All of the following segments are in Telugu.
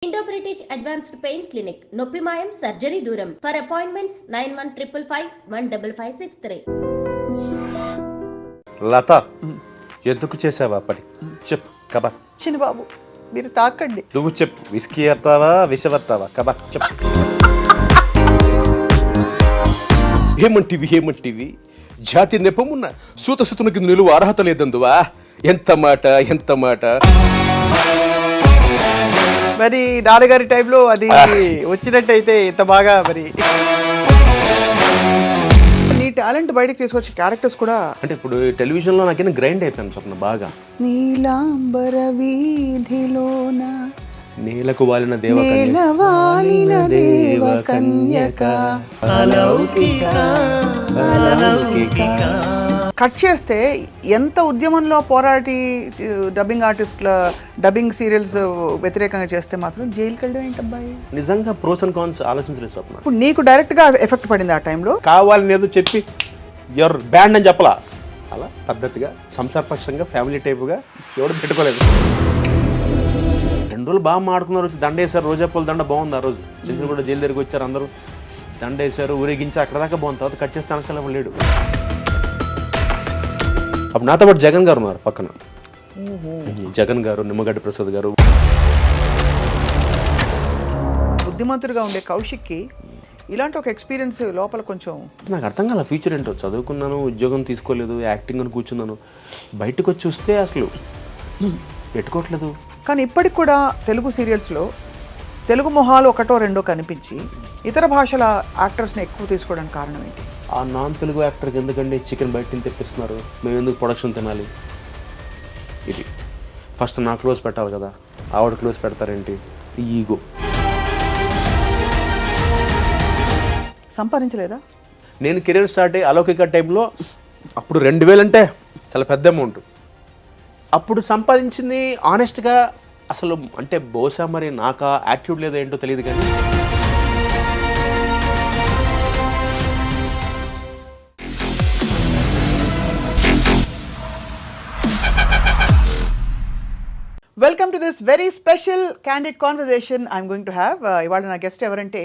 Indo British advanced pain clinic నొప్పి మాయం సర్జరీ దూరం ఫర్ అపాయింట్మెంట్స్ 9155515563. లత ఎందుకు చేసావా పని చెప్పు కబా చిన్న బాబు మీరు తాకండి. నువ్వు చెప్పు విస్కీ ఎత్తావా విషవత్తావా కబా చెప్పు. ఏమంటివి జాతి నెపమున్న సూతసుతునికి నిలువ అర్హత లేదందువా. ఎంత మాట మరి నాన్నగారి టైంలో అది వచ్చినట్టయితే ఇంత బాగా మరి నీ టాలెంట్ బయటకు తీసుకొచ్చే క్యారెక్టర్స్ కూడా అంటే ఇప్పుడు టెలివిజన్లో నాకేనా గ్రైండ్ అయిపోయాను స్వప్న బాగా. నీలాంబర వీధిలోన నేలకు వాలిన నేలవాలిన దేవ కన్యక కట్ చేస్తే ఎంత ఉద్యమంలో పోరాటి డబ్బింగ్ ఆర్టిస్టుల డబ్బింగ్ సీరియల్స్ వ్యతిరేకంగా చేస్తే మాత్రం జైలుకి వెళ్ళడం ఏంటబ్బాయి. నిజంగా ప్రోస్ అండ్ కాన్స్ ఆలోచించలేదు స్వప్న. ఇప్పుడు నీకు డైరెక్ట్ గా ఎఫెక్ట్ పడింది ఆ టైంలో. కావాలని ఏదో చెప్పి ఎవరు బ్యాండ్ అని చెప్పలా, అలా పద్ధతిగా సంసారపక్షంగా ఫ్యామిలీ టైపుగా ఎవరు పెట్టుకోలేదు. 2 రోజులు బాగా మాడుకున్నారు, వచ్చి దండ వేశారు. రోజాపూల దండ బాగుంది ఆ రోజు. చిన్న కూడా జైలు దగ్గరికి వచ్చారు, అందరూ దండ వేశారు, ఊరేగించి అక్కడ దాకా బాగుంది. తర్వాత కట్ చేస్తే అనకాల లేడు. అప్పుడు నాతో పాటు జగన్ గారు ఉన్నారు పక్కన. జగన్ గారు, నిమ్మగడ్డ ప్రసాద్ గారు. బుద్ధిమంతుడిగా ఉండే కౌశిక్కి ఇలాంటి ఒక ఎక్స్పీరియన్స్ లోపల కొంచెం నాకు అర్థం కాల ఫ్యూచర్ ఏంటో. చదువుకున్నాను, ఉద్యోగం తీసుకోలేదు, యాక్టింగ్ అని కూర్చున్నాను. బయటకు వచ్చి చూస్తే అసలు పెట్టుకోవట్లేదు. కానీ ఇప్పటికి కూడా తెలుగు సీరియల్స్లో తెలుగు మొహాలు ఒకటో రెండో కనిపించి ఇతర భాషల యాక్టర్స్ని ఎక్కువ తీసుకోవడానికి కారణం ఏంటి? ఆ నాన్ తెలుగు యాక్టర్కి ఎందుకండి చికెన్ బయట నుంచి తెప్పిస్తున్నారు, మేము ఎందుకు ప్రొడక్షన్ తినాలి? ఇది ఫస్ట్ నా క్లోజ్ పెట్టాలి కదా, ఆవిడ క్లోజ్ పెడతారేంటి? ఈగో. సంపాదించలేదా? నేను కెరీర్ స్టార్ట్ అయ్యి అలౌకిక టైంలో అప్పుడు 2000 అంటే చాలా పెద్ద అమౌంట్. అప్పుడు సంపాదించింది ఆనెస్ట్గా అసలు అంటే బహుశా మరి నాకు ఆ యాటిట్యూడ్ లేదో ఏంటో తెలియదు కానీ welcome to this very special candid conversation I'm going to have. ఇవాళ నా గెస్ట్ ఎవరంటే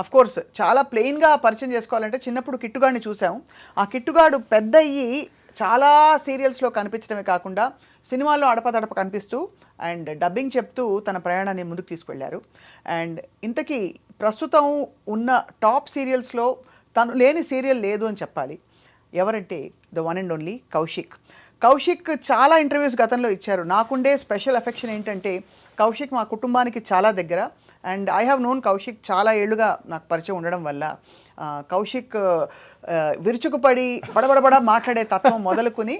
అఫ్ కోర్స్ చాలా ప్లెయిన్గా పరిచయం చేసుకోవాలంటే చిన్నప్పుడు కిట్టుగాడిని చూసాం. ఆ కిట్టుగాడు పెద్ద అయ్యి చాలా సీరియల్స్లో కనిపించడమే కాకుండా సినిమాల్లో అడపదడప కనిపిస్తూ అండ్ డబ్బింగ్ చెప్తూ తన ప్రయాణాన్ని ముందుకు తీసుకెళ్లారు. అండ్ ఇంతకీ ప్రస్తుతం ఉన్న టాప్ సీరియల్స్లో తను లేని సీరియల్ లేదు అని చెప్పాలి. ఎవరంటే the one and only Kaushik. Kaushik చాలా ఇంటర్వ్యూస్ గతంలో ఇచ్చారు. నాకుండే స్పెషల్ ఎఫెక్షన్ ఏంటంటే కౌశిక్ మా కుటుంబానికి చాలా దగ్గర. And I have known Kaushik చాలా ఏళ్ళుగా నాకు పరిచయం ఉండడం వల్ల కౌశిక్ విరుచుకుపడి బడబడబడ మాట్లాడే తత్వం మొదలుకుని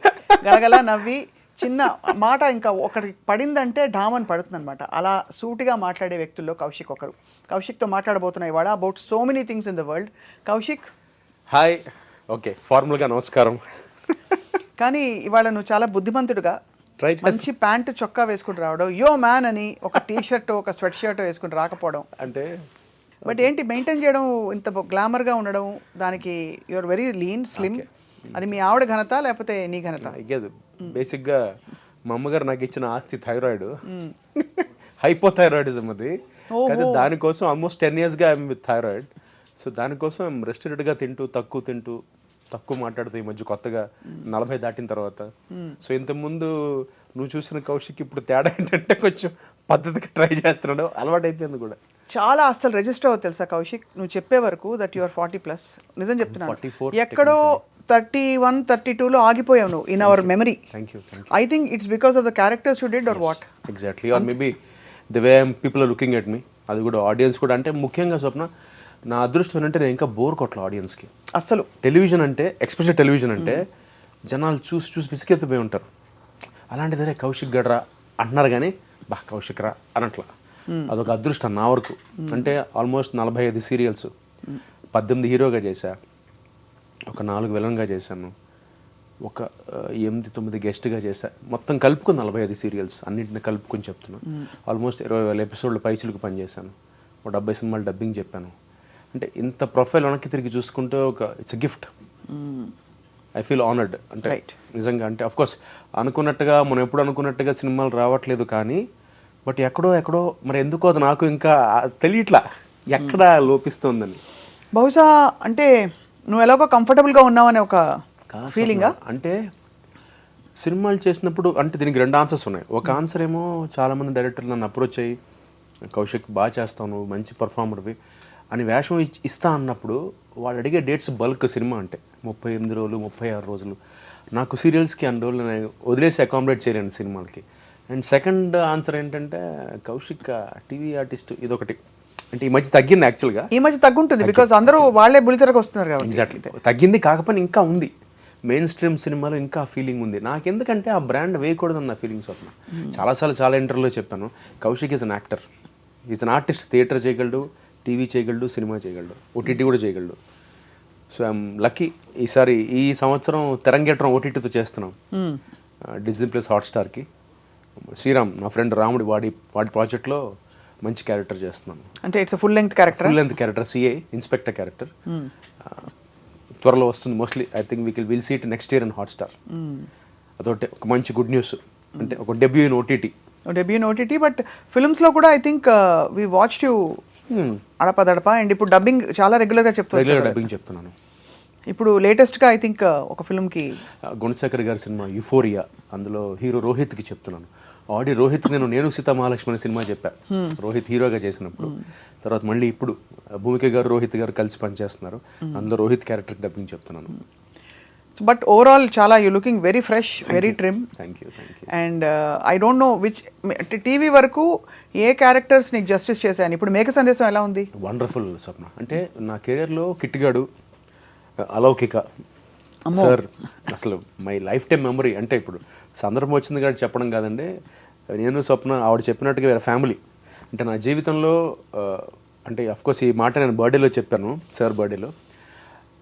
గలగల నవ్వి చిన్న మాట ఇంకా ఒకటి పడిందంటే డామన్ పడుతుందన్నమాట. అలా సూటిగా మాట్లాడే వ్యక్తుల్లో కౌశిక్ ఒకరు. కౌశిక్తో మాట్లాడబోతున్నా ఇవాళ about so many things in the world. Kaushik hi. Okay, ఫార్మల్గా నమస్కారం. కానీ ఇవాళ నువ్వు చాలా బుద్ధిమంతుడుగా మంచి ప్యాంటు చొక్కా వేసుకుని రావడం, యో మ్యాన్ అని ఒక టీ షర్ట్ ఒక స్వెట్ షర్ట్ వేసుకుని రాకపోవడం అంటే బట్ ఏంటి మెయింటైన్ చేయడం, ఇంత గ్లామర్గా ఉండడం, దానికి యువర్ వెరీ లీన్ స్లిమ్. అది మీ ఆవిడ ఘనత లేకపోతే నీ ఘనత? బేసిక్గా మా అమ్మగారు నాకు ఇచ్చిన ఆస్తి థైరాయిడ్, హైపోథైరాయిడిజం. అది కానీ దానికోసం ఆల్మోస్ట్ 10 yearsగా ఐఎమ్ విత్ థైరాయిడ్. సో దానికోసం రెస్ట్రిక్టెడ్గా తింటూ తక్కువ మాట్లాడుతూ ఈ మధ్య కొత్తగా 40 దాటిన తర్వాత. సో ఇంతకుముందు నువ్వు చూసిన కౌశిక్ ఇప్పుడు తేడా ఏంటంటే కొంచెం పద్ధతిగా ట్రై చేస్తున్నాడు, అలవాటు అయిపోయింది కూడా. చాలా అసలు రిజిస్టర్ అవ్వదు తెలుసా కౌశిక్, నువ్వు చెప్పే వరకు దట్ యువర్ 40+. నిజం చెప్తున్నాను, ఎక్కడో 31, 32లో ఆగిపోయావు నువ్వు in our memory. I think it's because of the characters you did or what? Exactly, or maybe the way people are looking at me. అది కూడా ఆడియన్స్ కూడా. అంటే ముఖ్యంగా స్వప్న నా అదృష్టం అంటే నేను ఇంకా బోర్ కొట్టలే ఆడియన్స్కి. అసలు టెలివిజన్ అంటే, ఎస్పెషల్ టెలివిజన్ అంటే జనాలు చూసి విసిగెత్తిపోయి ఉంటారు. అలాంటిదరే కౌశిక్ గడ్రా అంటున్నారు కానీ బా కౌశిక్ రా అనట్లా. అదొక అదృష్టం నా వరకు. అంటే ఆల్మోస్ట్ 45 సీరియల్స్, 18 హీరోగా చేశా, ఒక 4 విలన్గా చేశాను, ఒక 8-9 గెస్ట్గా చేశా. మొత్తం కలుపుకుని 45 సీరియల్స్ అన్నింటిని కలుపుకొని చెప్తున్నాను. ఆల్మోస్ట్ 20,000 ఎపిసోడ్లు పైచిలకు పనిచేశాను, ఒక 70 సినిమాలు డబ్బింగ్ చెప్పాను. అంటే ఇంత ప్రొఫైల్ వెనక్కి తిరిగి చూసుకుంటే ఒక it's a gift. I feel honoured. అంటే నిజంగా అంటే అఫ్కోర్స్ అనుకున్నట్టుగా మనం ఎప్పుడు అనుకున్నట్టుగా సినిమాలు రావట్లేదు కానీ బట్ ఎక్కడో మరి ఎందుకో అది నాకు ఇంకా తెలియట్లా ఎక్కడ లోపిస్తుందని. బహుశా అంటే నువ్వు ఎలాగో కంఫర్టబుల్గా ఉన్నావనే ఒక ఫీలింగా? అంటే సినిమాలు చేసినప్పుడు అంటే దీనికి 2 ఆన్సర్స్ ఉన్నాయి. ఒక ఆన్సర్ ఏమో చాలామంది డైరెక్టర్లు నన్ను అప్రోచ్ అయ్యి కౌశిక్ బాగా చేస్తావు, నువ్వు మంచి పర్ఫార్మర్వి అని వేషం ఇస్తా అన్నప్పుడు వాళ్ళు అడిగే డేట్స్ బల్క్. సినిమా అంటే 38 రోజులు 36 రోజులు. నాకు సీరియల్స్కి అన్ని రోజులు నేను వదిలేసి అకామిడేట్ చేయలేను సినిమాలకి. అండ్ సెకండ్ ఆన్సర్ ఏంటంటే కౌశిక్ టీవీ ఆర్టిస్ట్ ఇదొకటి. అంటే ఈ మధ్య తగ్గింది యాక్చువల్గా. ఈ మధ్య తగ్గుంటుంది బికాజ్ అందరూ వాళ్ళే బుల్లితెరకు వస్తున్నారు కాబట్టి. ఎగ్జాక్ట్లీ తగ్గింది, కాకపోతే ఇంకా ఉంది మెయిన్ స్ట్రీమ్ సినిమాలో ఇంకా ఫీలింగ్ ఉంది. నాకెందుకంటే ఆ బ్రాండ్ వేయకూడదన్న ఫీలింగ్ స్వప్న. చాలాసార్లు చాలా ఇంటర్వ్యూలో చెప్పాను, Kaushik is an actor, is an artist. Theatre చేయగలడు, టీవీ చేయగలడు, సినిమా చేయగలడు, ఓటీటీ కూడా చేయగలడు. So I'm lucky. ఈసారి ఈ సంవత్సరం తెరంగేట్రం ఓటీటీతో చేస్తున్నాం డిజ్నీ ప్లస్ హాట్స్టార్కి. శ్రీరామ్ నా ఫ్రెండ్ రాముడి వాడి ప్రాజెక్ట్లో మంచి క్యారెక్టర్ చేస్తున్నాను. అంటే it's full length character CA inspector character. త్వరలో వస్తుంది mostly. I think will see it next year in Hotstar. అదొకటి ఒక మంచి గుడ్ న్యూస్. అంటే ఒక డెబ్యూ ఇన్ ఓటీటీ. బట్ ఫిల్మ్స్లో కూడా I think we watched you అడపదడప. అండ్ ఇప్పుడు డబ్బింగ్ చాలా రెగ్యులర్గా చెప్తున్నాను. ఇప్పుడు లేటెస్ట్గా ఐ థింక్ ఒక ఫిల్మ్కి గుణశేఖర్ గారి సినిమా యుఫోరియా, అందులో హీరో రోహిత్కి చెప్తున్నాను. ఆల్రెడీ రోహిత్ నేను సీతా మహాలక్ష్మి అనే సినిమా చెప్పా, రోహిత్ హీరోగా చేసినప్పుడు. తర్వాత మళ్ళీ ఇప్పుడు భూమిక గారు రోహిత్ గారు కలిసి పనిచేస్తున్నారు, అందులో రోహిత్ క్యారెక్టర్ డబ్బింగ్ చెప్తున్నాను. బట్ ఓవరాల్ చాలా you looking very fresh, very trim. Thank you. And I don't no which TV వరకు ఏ క్యారెక్టర్స్ నీకు జస్టిస్ చేశాను. ఇప్పుడు మేక సందేశం ఎలా ఉంది? వండర్ఫుల్ స్వప్న. అంటే నా కెరియర్లో కిట్టిగాడు, అలౌకిక సార్ అసలు మై లైఫ్ టైం మెమరీ. అంటే ఇప్పుడు సందర్భం వచ్చింది కాబట్టి చెప్పడం కాదండి, నేను స్వప్న ఆవిడ చెప్పినట్టుగా వేరే ఫ్యామిలీ. అంటే నా జీవితంలో అంటే అఫ్కోర్స్ ఈ మాట నేను బర్త్డేలో చెప్పాను, సార్ బర్త్డేలో.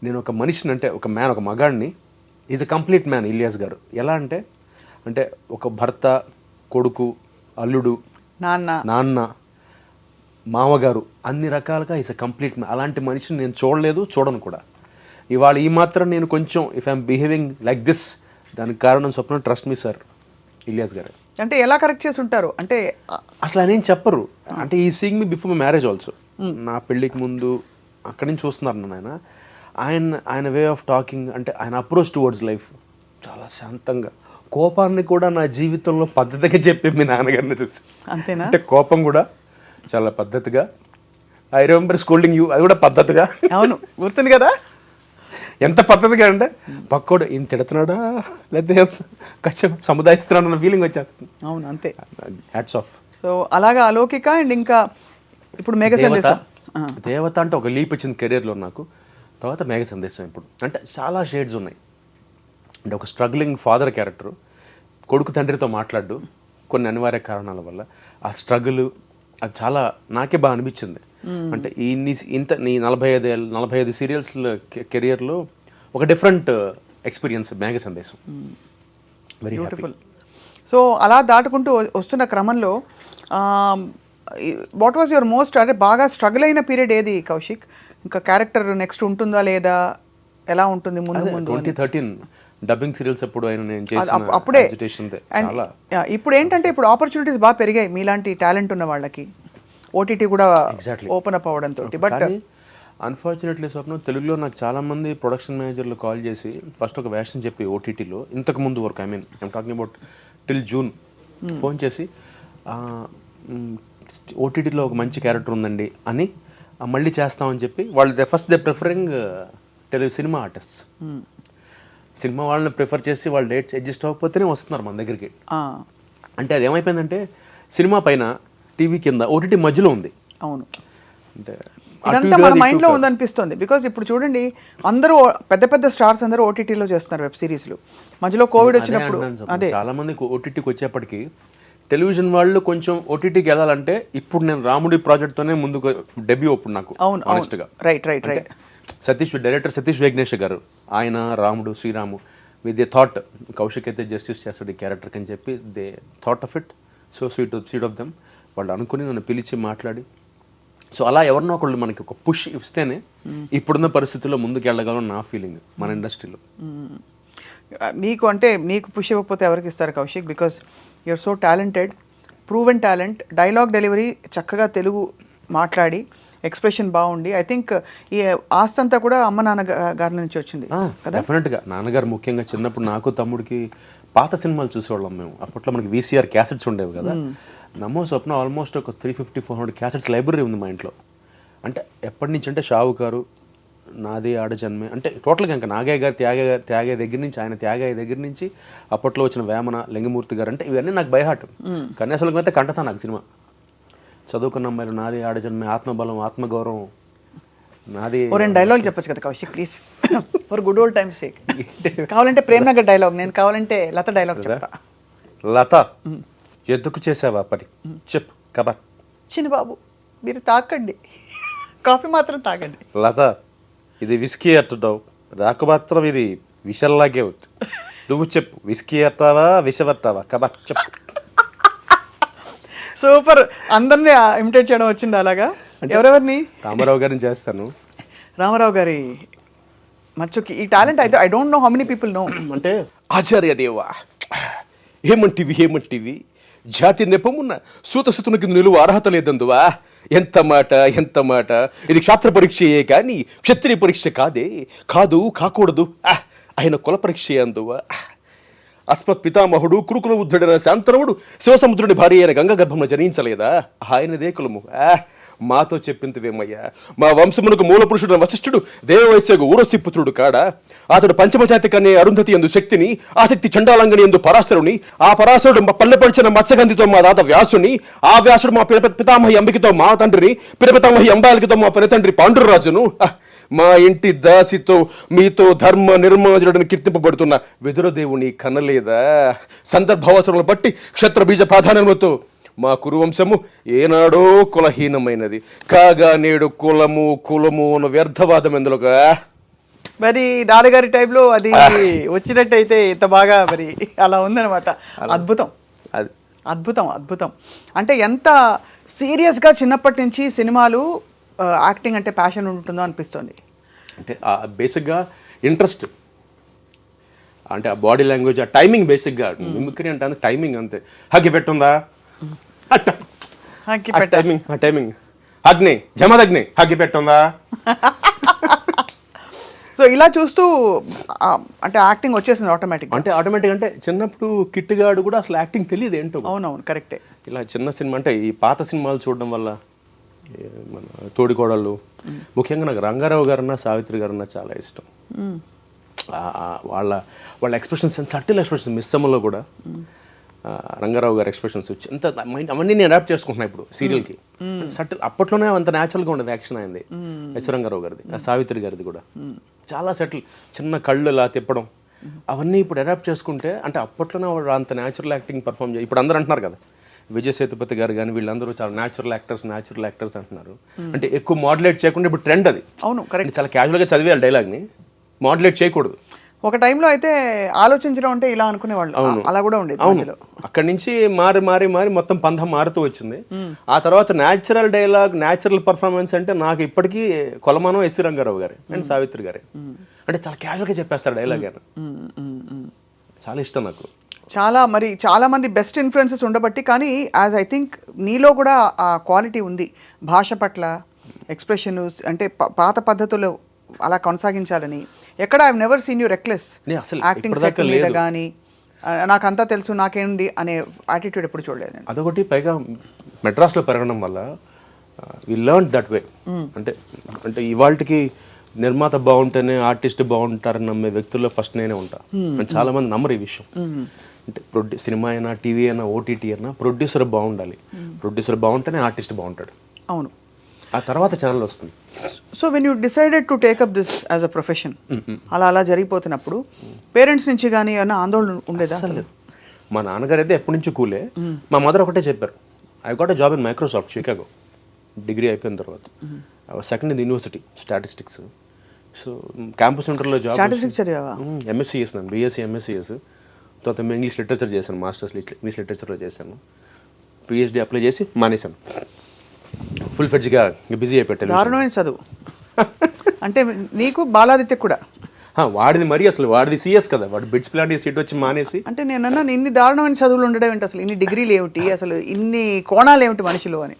నేను ఒక మనిషిని, అంటే ఒక మ్యాన్, ఒక మగాడిని, is a complete man Ilyas garu. ఎలా అంటే ఒక భర్త, కొడుకు, అల్లుడు, నాన్న, మామగారు, అన్ని రకాలుగా ఈజ్ అ కంప్లీట్ మ్యాన్. అలాంటి మనిషిని నేను చూడలేదు, చూడను కూడా. ఇవాళ ఈ మాత్రం నేను కొంచెం if I'm behaving like this, దానికి కారణం స్వప్న ట్రస్ట్ మీ సార్ ఇలియాస్ గారు. అంటే ఎలా కరెక్ట్ చేసి ఉంటారు అంటే అసలు ఆయన ఏం చెప్పరు. అంటే ఈ seeing me before my marriage also. నా పెళ్ళికి ముందు అక్కడి నుంచి చూస్తున్నారు నన్ను. ఆయన వే ఆఫ్ టాకింగ్, అంటే ఆయన అప్రోచ్ టువర్డ్స్ లైఫ్ చాలా శాంతంగా. కోపాన్ని కూడా నా జీవితంలో పద్ధతిగా చెప్పి మీ నాన్నగారిని చూసి. అంతేనా? అంటే కోపం కూడా చాలా పద్ధతిగా. ఐ రిమెంబర్ స్కోల్డింగ్ యూ, అది కూడా పద్ధతిగా. అవును, గుర్తుంది కదా. ఎంత పద్ధతిగా అంటే పక్కోడు ఈయన తిడుతున్నాడా లేకపోతే కొంచెం సముదాయిస్తున్నాడు అన్న ఫీలింగ్ వచ్చేస్తుంది. అవును, అంతే. Hats off. సో అలాగా అలౌకిక. అండ్ ఇంకా ఇప్పుడు మేఘ సందేశం. దేవత అంటే ఒక లీప్ వచ్చింది కెరీర్లో నాకు. తర్వాత మేఘ సందేశం. ఇప్పుడు అంటే చాలా షేడ్స్ ఉన్నాయి. అంటే ఒక స్ట్రగ్లింగ్ ఫాదర్ క్యారెక్టర్, కొడుకు తండ్రితో మాట్లాడు కొన్ని అనివార్య కారణాల వల్ల. ఆ స్ట్రగుల్ అది చాలా నాకే బాగా అనిపించింది. అంటే నీ 45 సీరియల్స్ కెరియర్లో ఒక డిఫరెంట్ ఎక్స్పీరియన్స్ మేఘ సందేశం. Very beautiful. సో అలా దాటుకుంటూ వస్తున్న క్రమంలో వాట్ వాజ్ యువర్ మోస్ట్, అంటే బాగా స్ట్రగుల్ అయిన పీరియడ్ ఏది కౌశిక్? ఇంకా క్యారెక్టర్ నెక్స్ట్ ఉంటుందా లేదా, ఎలా ఉంటుంది ముందు? 2013 డబ్బింగ్ సీరియల్స్ అప్పుడు ఆయన నేను చేసిన అప్పుడే. చాలా. ఇప్పుడు ఏంటంటే ఇప్పుడు ఆపర్చునిటీస్ బాగా పెరిగాయి మీలాంటి టాలెంట్ ఉన్న వాళ్ళకి, ఓటీటీ కూడా ఓపెన్ అప్ అవ్వడంతో. బట్ అన్ఫార్చునేట్లీ స్వప్న, తెలుగులో నాకు చాలామంది ప్రొడక్షన్ మేనేజర్లు కాల్ చేసి ఫస్ట్ ఒక వేషన్ చెప్పి ఓటీటీలో ఇంతకు ముందు వరకు, I mean I'm talking about till June, phone చేసి ఓటీటీలో ఒక మంచి క్యారెక్టర్ ఉందండి అని మళ్ళీ చేస్తామని చెప్పి వాళ్ళు first they preferring cinema artists. Cinema వాళ్ళని ప్రిఫర్ చేసి వాళ్ళ డేట్స్ అడ్జస్ట్ అవ్వకపోతేనే వస్తున్నారు మన దగ్గరికి. అంటే అది ఏమైపోయిందంటే సినిమా పైన టీవీ కింద ఓటీటీ మధ్యలో ఉంది. అవును, అంటే ఇదంతా మన మైండ్లో ఉందనిపిస్తుంది. బికాజ్ ఇప్పుడు చూడండి, అందరూ పెద్ద పెద్ద స్టార్స్ అందరూ ఓటీటీలో చేస్తున్నారు వెబ్ సిరీస్లు. మధ్యలో కోవిడ్ వచ్చినప్పుడు అదే చాలా మంది ఓటీటీకి వచ్చేప్పటికి టెలివిజన్ వాళ్ళు కొంచెం ఓటీటీకి వెళ్ళాలంటే ఇప్పుడు నేను రాముడి ప్రాజెక్ట్తోనే ముందుకు డెబ్యూ అప్పుడు నాకు. అవును, ఆనెస్ట్గా. రైట్. డైరెక్టర్ సతీష్ వేగ్నేష్ గారు, ఆయన రాముడు Sriramu with they thought Kaushik అయితే జస్టిస్ చేస్తాడు ఈ క్యారెక్టర్కి అని చెప్పి they thought of it. So sweet of them. వాళ్ళు అనుకుని నన్ను పిలిచి మాట్లాడి, సో అలా ఎవరినో ఒకళ్ళు మనకి ఒక పుష్ ఇస్తేనే ఇప్పుడున్న పరిస్థితుల్లో ముందుకు వెళ్ళగలం నా ఫీలింగ్ మన ఇండస్ట్రీలో. నీకు అంటే నీకు పుష్ ఇవ్వకపోతే ఎవరికి ఇస్తారు Kaushik? Because you're so talented proven talent, dialogue delivery చక్కగా తెలుగు మాట్లాడి ఎక్స్ప్రెషన్ బాగుండి, ఐ థింక్ ఈ ఆస్తి అంతా కూడా అమ్మ నాన్న గారి నుంచి వచ్చింది కదా. డెఫినెట్గా నాన్నగారు ముఖ్యంగా చిన్నప్పుడు నాకు తమ్ముడికి పాత సినిమాలు చూసేవాళ్ళం మేము. అప్పట్లో మనకి వీసీఆర్ క్యాసెట్స్ ఉండేవి కదా. నమో స్వప్న ఆల్మోస్ట్ ఒక 350-400 క్యాసెట్స్ లైబ్రరీ ఉంది మా ఇంట్లో. అంటే ఎప్పటి నుంచి అంటే షావుకారు, నాది ఆడజన్మే, అంటే టోటల్గా ఇంకా నాగయ్య గారు త్యాగయ్య దగ్గర నుంచి, ఆయన త్యాగయ్య దగ్గర నుంచి అప్పట్లో వచ్చిన వేమన, లింగమూర్తి గారు, అంటే ఇవన్నీ నాకు బైహార్ట్. కన్యాశుల్కం అయితే కంటతా నాకు సినిమా. చదువుకున్న అమ్మాయిలు, నాది ఆడజన్మే, ఆత్మబలం, ఆత్మగౌరవం, నాది. రెండు డైలాగ్ చెప్పచ్చు కదా Kaushik please, for good old times sake. కావాలంటే ప్రేమ్నగర్ డైలాగ్, నేను కావాలంటే లత డైలాగ్ చెప్తా. లత ఎందుకు చేసావా పని చెప్పు కబర్. చిన్న బాబు మీరు తాకండి, కాఫీ మాత్రం తాగండి. లత ఇది విస్కీ అట్టుతావు, నాకు మాత్రం ఇది విషల్లాగే ఉంది. నువ్వు చెప్పు, విస్కీ అట్టావా విషవట్టావా కబర్ చెప్పు. సూపర్, అందరినీ ఇమిటేట్ చేయడం వచ్చింది అలాగా. ఎవరెవరిని? రామారావు గారిని చేస్తాను. రామారావు గారి మచ్చుకి ఈ టాలెంట్ అయితే I don't know how many people know. అంటే ఆచార్య దేవా ఏమంటివి జాతి నెపమున్న సూతసుతునికి నిలువ అర్హత లేదందువా. ఎంత మాట, ఇది క్షాత్ర పరీక్షయే కానీ క్షత్రియ పరీక్ష కాదు కాకూడదు. ఆయన కుల పరీక్ష అందువా. అస్మత్ పితామహుడు కురుకుల బుద్ధుడైన శాంతనవుడు శివసముద్రుని భార్య అయిన గంగ గర్భంలో జనించలేదా. ఆయనదే కులము. మాతో చెప్పిందివేమయ్యా. మా వంశమునకు మూల పురుషుడు వశిష్ఠుడు దేవవైశ్యకు ఊరసిపుత్రుడు కాడా. అతడు పంచమజాతి కనే అరుంధతి ఎందు శక్తిని, ఆసక్తి చండాలంగని ఎందు పరాశరుని, ఆ పరాశరుడు పల్లెపడిచిన మత్స్యగంధితో మా దాత వ్యాసుని, ఆ వ్యాసుడు మా పితామహి అంబికతో మా తండ్రిని, పితామహి అంబాలికతో మా పెనతండ్రి పాండురాజును, మా ఇంటి దాసితో మీతో ధర్మ నిర్మాజుడని కీర్తింపబడుతున్న విదురదేవుని కనలేదా. సందర్భావసరములను బట్టి క్షత్ర బీజ ప్రాధాన్యములతో మా కురువంశము ఏనాడో కులహీనమైనది కాగా నేడు కులము అన్న వ్యర్థవాదం ఎందులోగా. మరి నాన్నగారి టైంలో అది వచ్చినట్టయితే ఇంత బాగా మరి అలా ఉందన్నమాట. అద్భుతం, అది అద్భుతం. అంటే ఎంత సీరియస్గా చిన్నప్పటి నుంచి సినిమాలు, యాక్టింగ్ అంటే ప్యాషన్ ఉంటుందో అనిపిస్తుంది. అంటే బేసిక్గా ఇంట్రెస్ట్, అంటే ఆ బాడీ లాంగ్వేజ్, ఆ టైమింగ్, బేసిక్గా మిమిక్రీ అంటే టైమింగ్ అంతే. హగ్గి పెట్టుందా టైమింగ్, అగ్ని జమదగ్ని హగ్గి పెట్టుందా. సో ఇలా చూస్తూ అంటే యాక్టింగ్ వచ్చేసింది ఆటోమేటిక్. అంటే ఆటోమేటిక్ అంటే చిన్నప్పుడు కిట్టుగాడు కూడా అసలు యాక్టింగ్ తెలియదు ఏంటో. అవునవును కరెక్టే. ఇలా చిన్న సినిమా అంటే ఈ పాత సినిమాలు చూడడం వల్ల, మన తోడికోడళ్ళు, ముఖ్యంగా నాకు రంగారావు గారన్నా సావిత్రి గారన్నా చాలా ఇష్టం. వాళ్ళ ఎక్స్ప్రెషన్స్, సటిల్ ఎక్స్ప్రెషన్స్, మిస్సమ్మలో కూడా రంగారావు గారి ఎక్స్ప్రెషన్స్ ఎంత అవన్నీ నేను అడాప్ట్ చేసుకుంటున్నాను ఇప్పుడు సీరియల్కి. సటిల్, అప్పట్లోనే అంత న్యాచురల్గా ఉండేది యాక్షన్ అయింది. ఎస్ రంగారావు గారిది, సావిత్రి గారిది కూడా చాలా సెటిల్, చిన్న కళ్ళు ఇలా తిప్పడం, అవన్నీ ఇప్పుడు అడాప్ట్ చేసుకుంటే, అంటే అప్పట్లోనే వాళ్ళు అంత న్యాచురల్ యాక్టింగ్ పర్ఫామ్ చేయాలి. ఇప్పుడు అందరూ అంటున్నారు కదా, విజయ్ సేతుపతి గారు కానీ వీళ్ళందరూ చాలా న్యాచురల్ యాక్టర్స్ అంటున్నారు. అంటే ఎక్కువ మాడ్యులేట్ చేయకుండా ఇప్పుడు ట్రెండ్ అది. అవును కరెక్ట్. చాలా క్యాజువల్గా చదివేయాలి డైలాగ్ని, మాడ్యులేట్ చేయకూడదు. ఒక టైంలో అయితే ఆలోచించడం అంటే ఇలా అనుకునేవాళ్ళు, అలా కూడా ఉండేది. అవును, అక్కడి నుంచి మారి మొత్తం పంధం మారుతూ వచ్చింది. ఆ తర్వాత న్యాచురల్ డైలాగ్, న్యాచురల్ పర్ఫార్మెన్స్ అంటే నాకు ఇప్పటికీ కొలమానం ఎస్ రంగారావు గారు అండ్ సావిత్రి గారే. అంటే చాలా క్యాజువల్గా చెప్పేస్తారు డైలాగ్ అని, చాలా ఇష్టం నాకు. చాలా మంది బెస్ట్ ఇన్ఫ్లుయెన్సెస్ ఉండబట్టి, కానీ యాజ్ ఐ థింక్ నీలో కూడా ఆ క్వాలిటీ ఉంది, భాష పట్ల ఎక్స్ప్రెషన్, అంటే పాత పద్ధతుల్లో అలా కొనసాగించాలని. ఎక్కడ I never seen you reckless acting set మీద కానీ, నాకంతా తెలుసు నాకేంది అనే యాటిట్యూడ్ ఎప్పుడు చూడలేదు. అదొకటి, పైగా మెడ్రాస్లో పెరగడం వల్ల వి లెర్న్ దట్ వే. అంటే ఇవాళకి నిర్మాత బాగుంటేనే ఆర్టిస్ట్ బాగుంటారని నమ్మే వ్యక్తుల్లో ఫస్ట్ నేనే ఉంటా. అంటే చాలా మంది నమ్మరు ఈ విషయం. అంటే సినిమా అయినా, టీవీ అయినా, ఓటీటీ అయినా ప్రొడ్యూసర్ బాగుండాలి. ప్రొడ్యూసర్ బాగుంటేనే ఆర్టిస్ట్ బాగుంటాడు. అవును, ఆ తర్వాత ఛానల్ వస్తుంది. So when you decided to take up this as a profession, అలా జరిగిపోతున్నప్పుడు పేరెంట్స్ నుంచి కానీ ఏమైనా ఆందోళన ఉండేదా? అసలు మా నాన్నగారు అయితే ఎప్పటి నుంచి కూలే. మా మదర్ ఒకటే చెప్పారు, I got a job in Microsoft Chicago. Degree అయిపోయిన తర్వాత second in university statistics. So campus సెంటర్లో జాబ్. స్టాటిస్టిక్స్ చదివావా? ఎంఎస్సీ చేసినాను, బీఎస్సీ ఎంఎస్సీ చేసి తర్వాత ఇంగ్లీష్ లిటరేచర్ చేశాను, మాస్టర్స్ ఇంగ్లీష్ లిటరేచర్లో చేశాను. పిహెచ్డీ అప్లై చేసి మానేశాను. ఫుల్ ఫెడ్జ్గా బిజీ అయిపోయాను. దారుణమైన చదువు అంటే నీకు బాలాదిత్య కూడా వాడిది మరి అసలు వాడిది సీఎస్ కదా, వాడు బిట్స్ ప్లాంట్ సీట్ వచ్చి మానేసి. అంటే నేనన్నా ఇన్ని దారుణమైన చదువులు ఉండడం ఏంటి, అసలు ఇన్ని డిగ్రీలు ఏమిటి, అసలు ఇన్ని కోణాలు ఏమిటి మనిషిలో అని.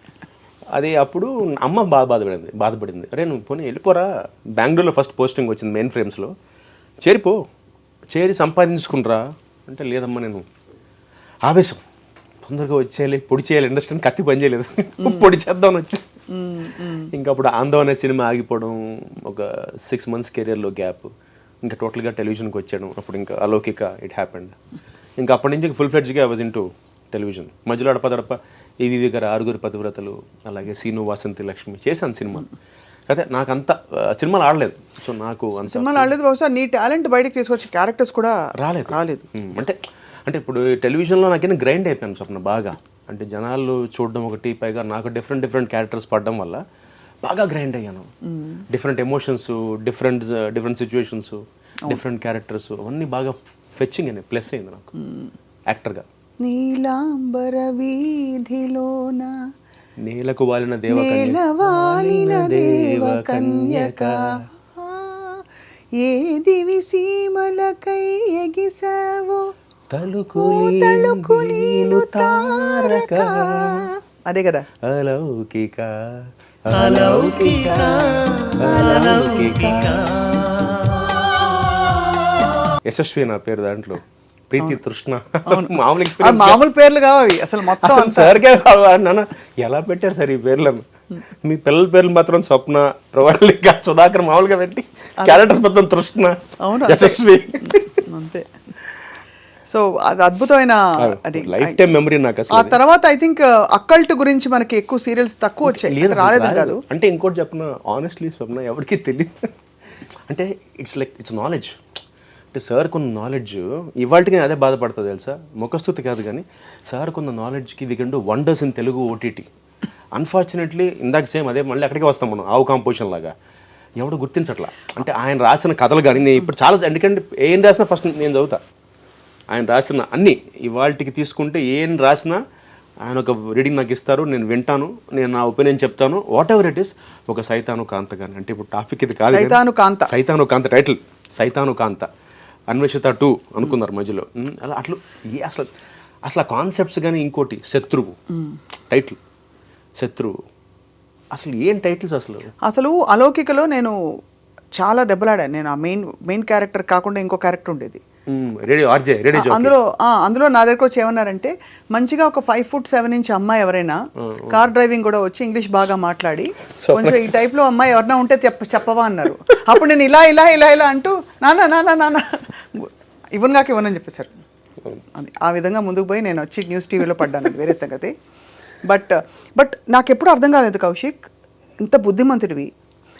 అది అప్పుడు అమ్మ బాధపడింది. అరే నువ్వు పోనీ వెళ్ళిపోరా, బెంగళూరులో ఫస్ట్ పోస్టింగ్ వచ్చింది మెయిన్ ఫ్రేమ్స్లో, చేరి సంపాదించుకుంటారా అంటే, లేదమ్మా నేను ఆవేశం తొందరగా వచ్చేయాలి, పొడి చేయాలి, ఇండస్ట్రీని కత్తి పని చేయలేదు, పొడి చేద్దామని వచ్చి. ఇంకా అప్పుడు ఆందోళన సినిమా ఆగిపోవడం, ఒక 6 months కెరియర్లో గ్యాప్, ఇంకా టోటల్గా టెలివిజన్కి వచ్చాను. అప్పుడు ఇంకా అలౌకిక ఇట్ హ్యాపెండ్. ఇంకా అప్పటి నుంచి ఫుల్ ఫ్లెడ్జ్గా ఐ వాజ్ ఇంటూ టెలివిజన్. మధ్యలో అడపదడప ఈవీవి గారు 6 పతివ్రతలు, అలాగే సీను వాసంతి లక్ష్మి చేశాను సినిమా. అదే నాకు అంత సినిమాలు ఆడలేదు, సో నాకు అంత సినిమాలు ఆడలేదు. బహుశా నీ టాలెంట్ బయటకు తీసుకొచ్చే క్యారెక్టర్స్ కూడా రాలేదు. అంటే ఇప్పుడు టెలివిజన్లో నాకేనా గ్రైండ్ అయిపోయాను స్వప్న బాగా. అంటే జనాలు చూడడం ఒకటి, పైగా నాకు డిఫరెంట్ క్యారెక్టర్స్ పడడం వల్ల బాగా గ్రైండ్ అయ్యాను. Different emotions, different situations, different characters అవన్నీ బాగా ఫెచ్చింగ్ అని ప్లస్ అయింది నాకు యాక్టర్గా. నీలాంబర వీధిలోన నేలకు వాలిన దేవ కన్యక ఏ దివి సీమలకై ఎగిసావో తలుకులీను తారక. అదే కదా అలౌకిక. యశస్వి నా పేరు, దాంట్లో ప్రీతి తృష్ణ. మామూలు పేర్లు కావాలి అసలు మొత్తం సార్కే నాన్న ఎలా పెట్టారు సార్ ఈ పేర్లను? మీ పిల్లల పేర్లు మాత్రం స్వప్న, ప్రవళిక, సుధాకర్ మామూలుగా పెట్టి క్యారెక్టర్స్ మొత్తం తృష్ణ, యశస్వి అంతే. సో అది అద్భుతమైన లైఫ్ టైం మెమరీ నాకు. ఆ తర్వాత ఐ థింక్ అక్కల్ట్ గురించి మనకి ఎక్కువ సీరియల్స్ తక్కువ వచ్చాయి, రాలేదు కాదు. అంటే ఇంకోటి చెప్పిన ఆనెస్ట్లీ స్వప్న ఎవరికి తెలియదు. అంటే ఇట్స్ నాలెడ్జ్. అంటే సార్ కొన్న నాలెడ్జ్ ఇవాళకి నేను అదే బాధపడుతుంది తెలుసా, ముఖస్తుతి కాదు కానీ సార్ కొన్న నాలెడ్జ్కి we can do wonders in Telugu OTT. Unfortunately ఇందాక సేమ్ అదే మళ్ళీ అక్కడికే వస్తాం మనం, ఆవు కాంపోజిషన్ లాగా ఎవడు గుర్తించట్లా. అంటే ఆయన రాసిన కథలు కానీ నేను ఇప్పుడు చాలా, ఎందుకంటే ఏం రాసినా ఫస్ట్ నేను చదువుతా. ఆయన రాసిన అన్నీ ఇవాళకి తీసుకుంటే ఏం రాసినా ఆయన ఒక రీడింగ్ నాకు ఇస్తారు, నేను వింటాను, నేను నా ఒపీనియన్ చెప్తాను, వాట్ ఎవర్ ఇట్ ఈస్. ఒక సైతాను కాంత కానీ, అంటే ఇప్పుడు టాపిక్ ఇది కాదు, సైతాను కాంత టైటిల్, సైతాను కాంత, అన్వేషిత 2 అనుకున్నారు మధ్యలో. అలా అట్లా అసలు కాన్సెప్ట్స్ కానీ, ఇంకోటి శత్రువు టైటిల్, శత్రువు అసలు ఏం టైటిల్స్ అసలు అలౌకికలో నేను చాలా దెబ్బలాడాను. నేను ఆ మెయిన్ క్యారెక్టర్ కాకుండా ఇంకో క్యారెక్టర్ ఉండేది అందులో నా దగ్గరకు వచ్చి ఏమన్నారంటే, మంచిగా ఒక 5'7" అమ్మాయి ఎవరైనా కార్ డ్రైవింగ్ కూడా వచ్చి ఇంగ్లీష్ బాగా మాట్లాడి కొంచెం ఈ టైప్ లో అమ్మాయి ఎవరైనా ఉంటే చెప్పవా అన్నారు. అప్పుడు నేను ఇలా ఇలా ఇలా ఇలా అంటూ నాన్న ఇవ్వనని చెప్పేశారు. ఆ విధంగా ముందుకు పోయి నేను వచ్చి న్యూస్ టీవీలో పడ్డాను, వేరే సంగతి. బట్ నాకు ఎప్పుడు అర్థం కాలేదు కౌశిక్, ఇంత బుద్ధిమంతుడివి,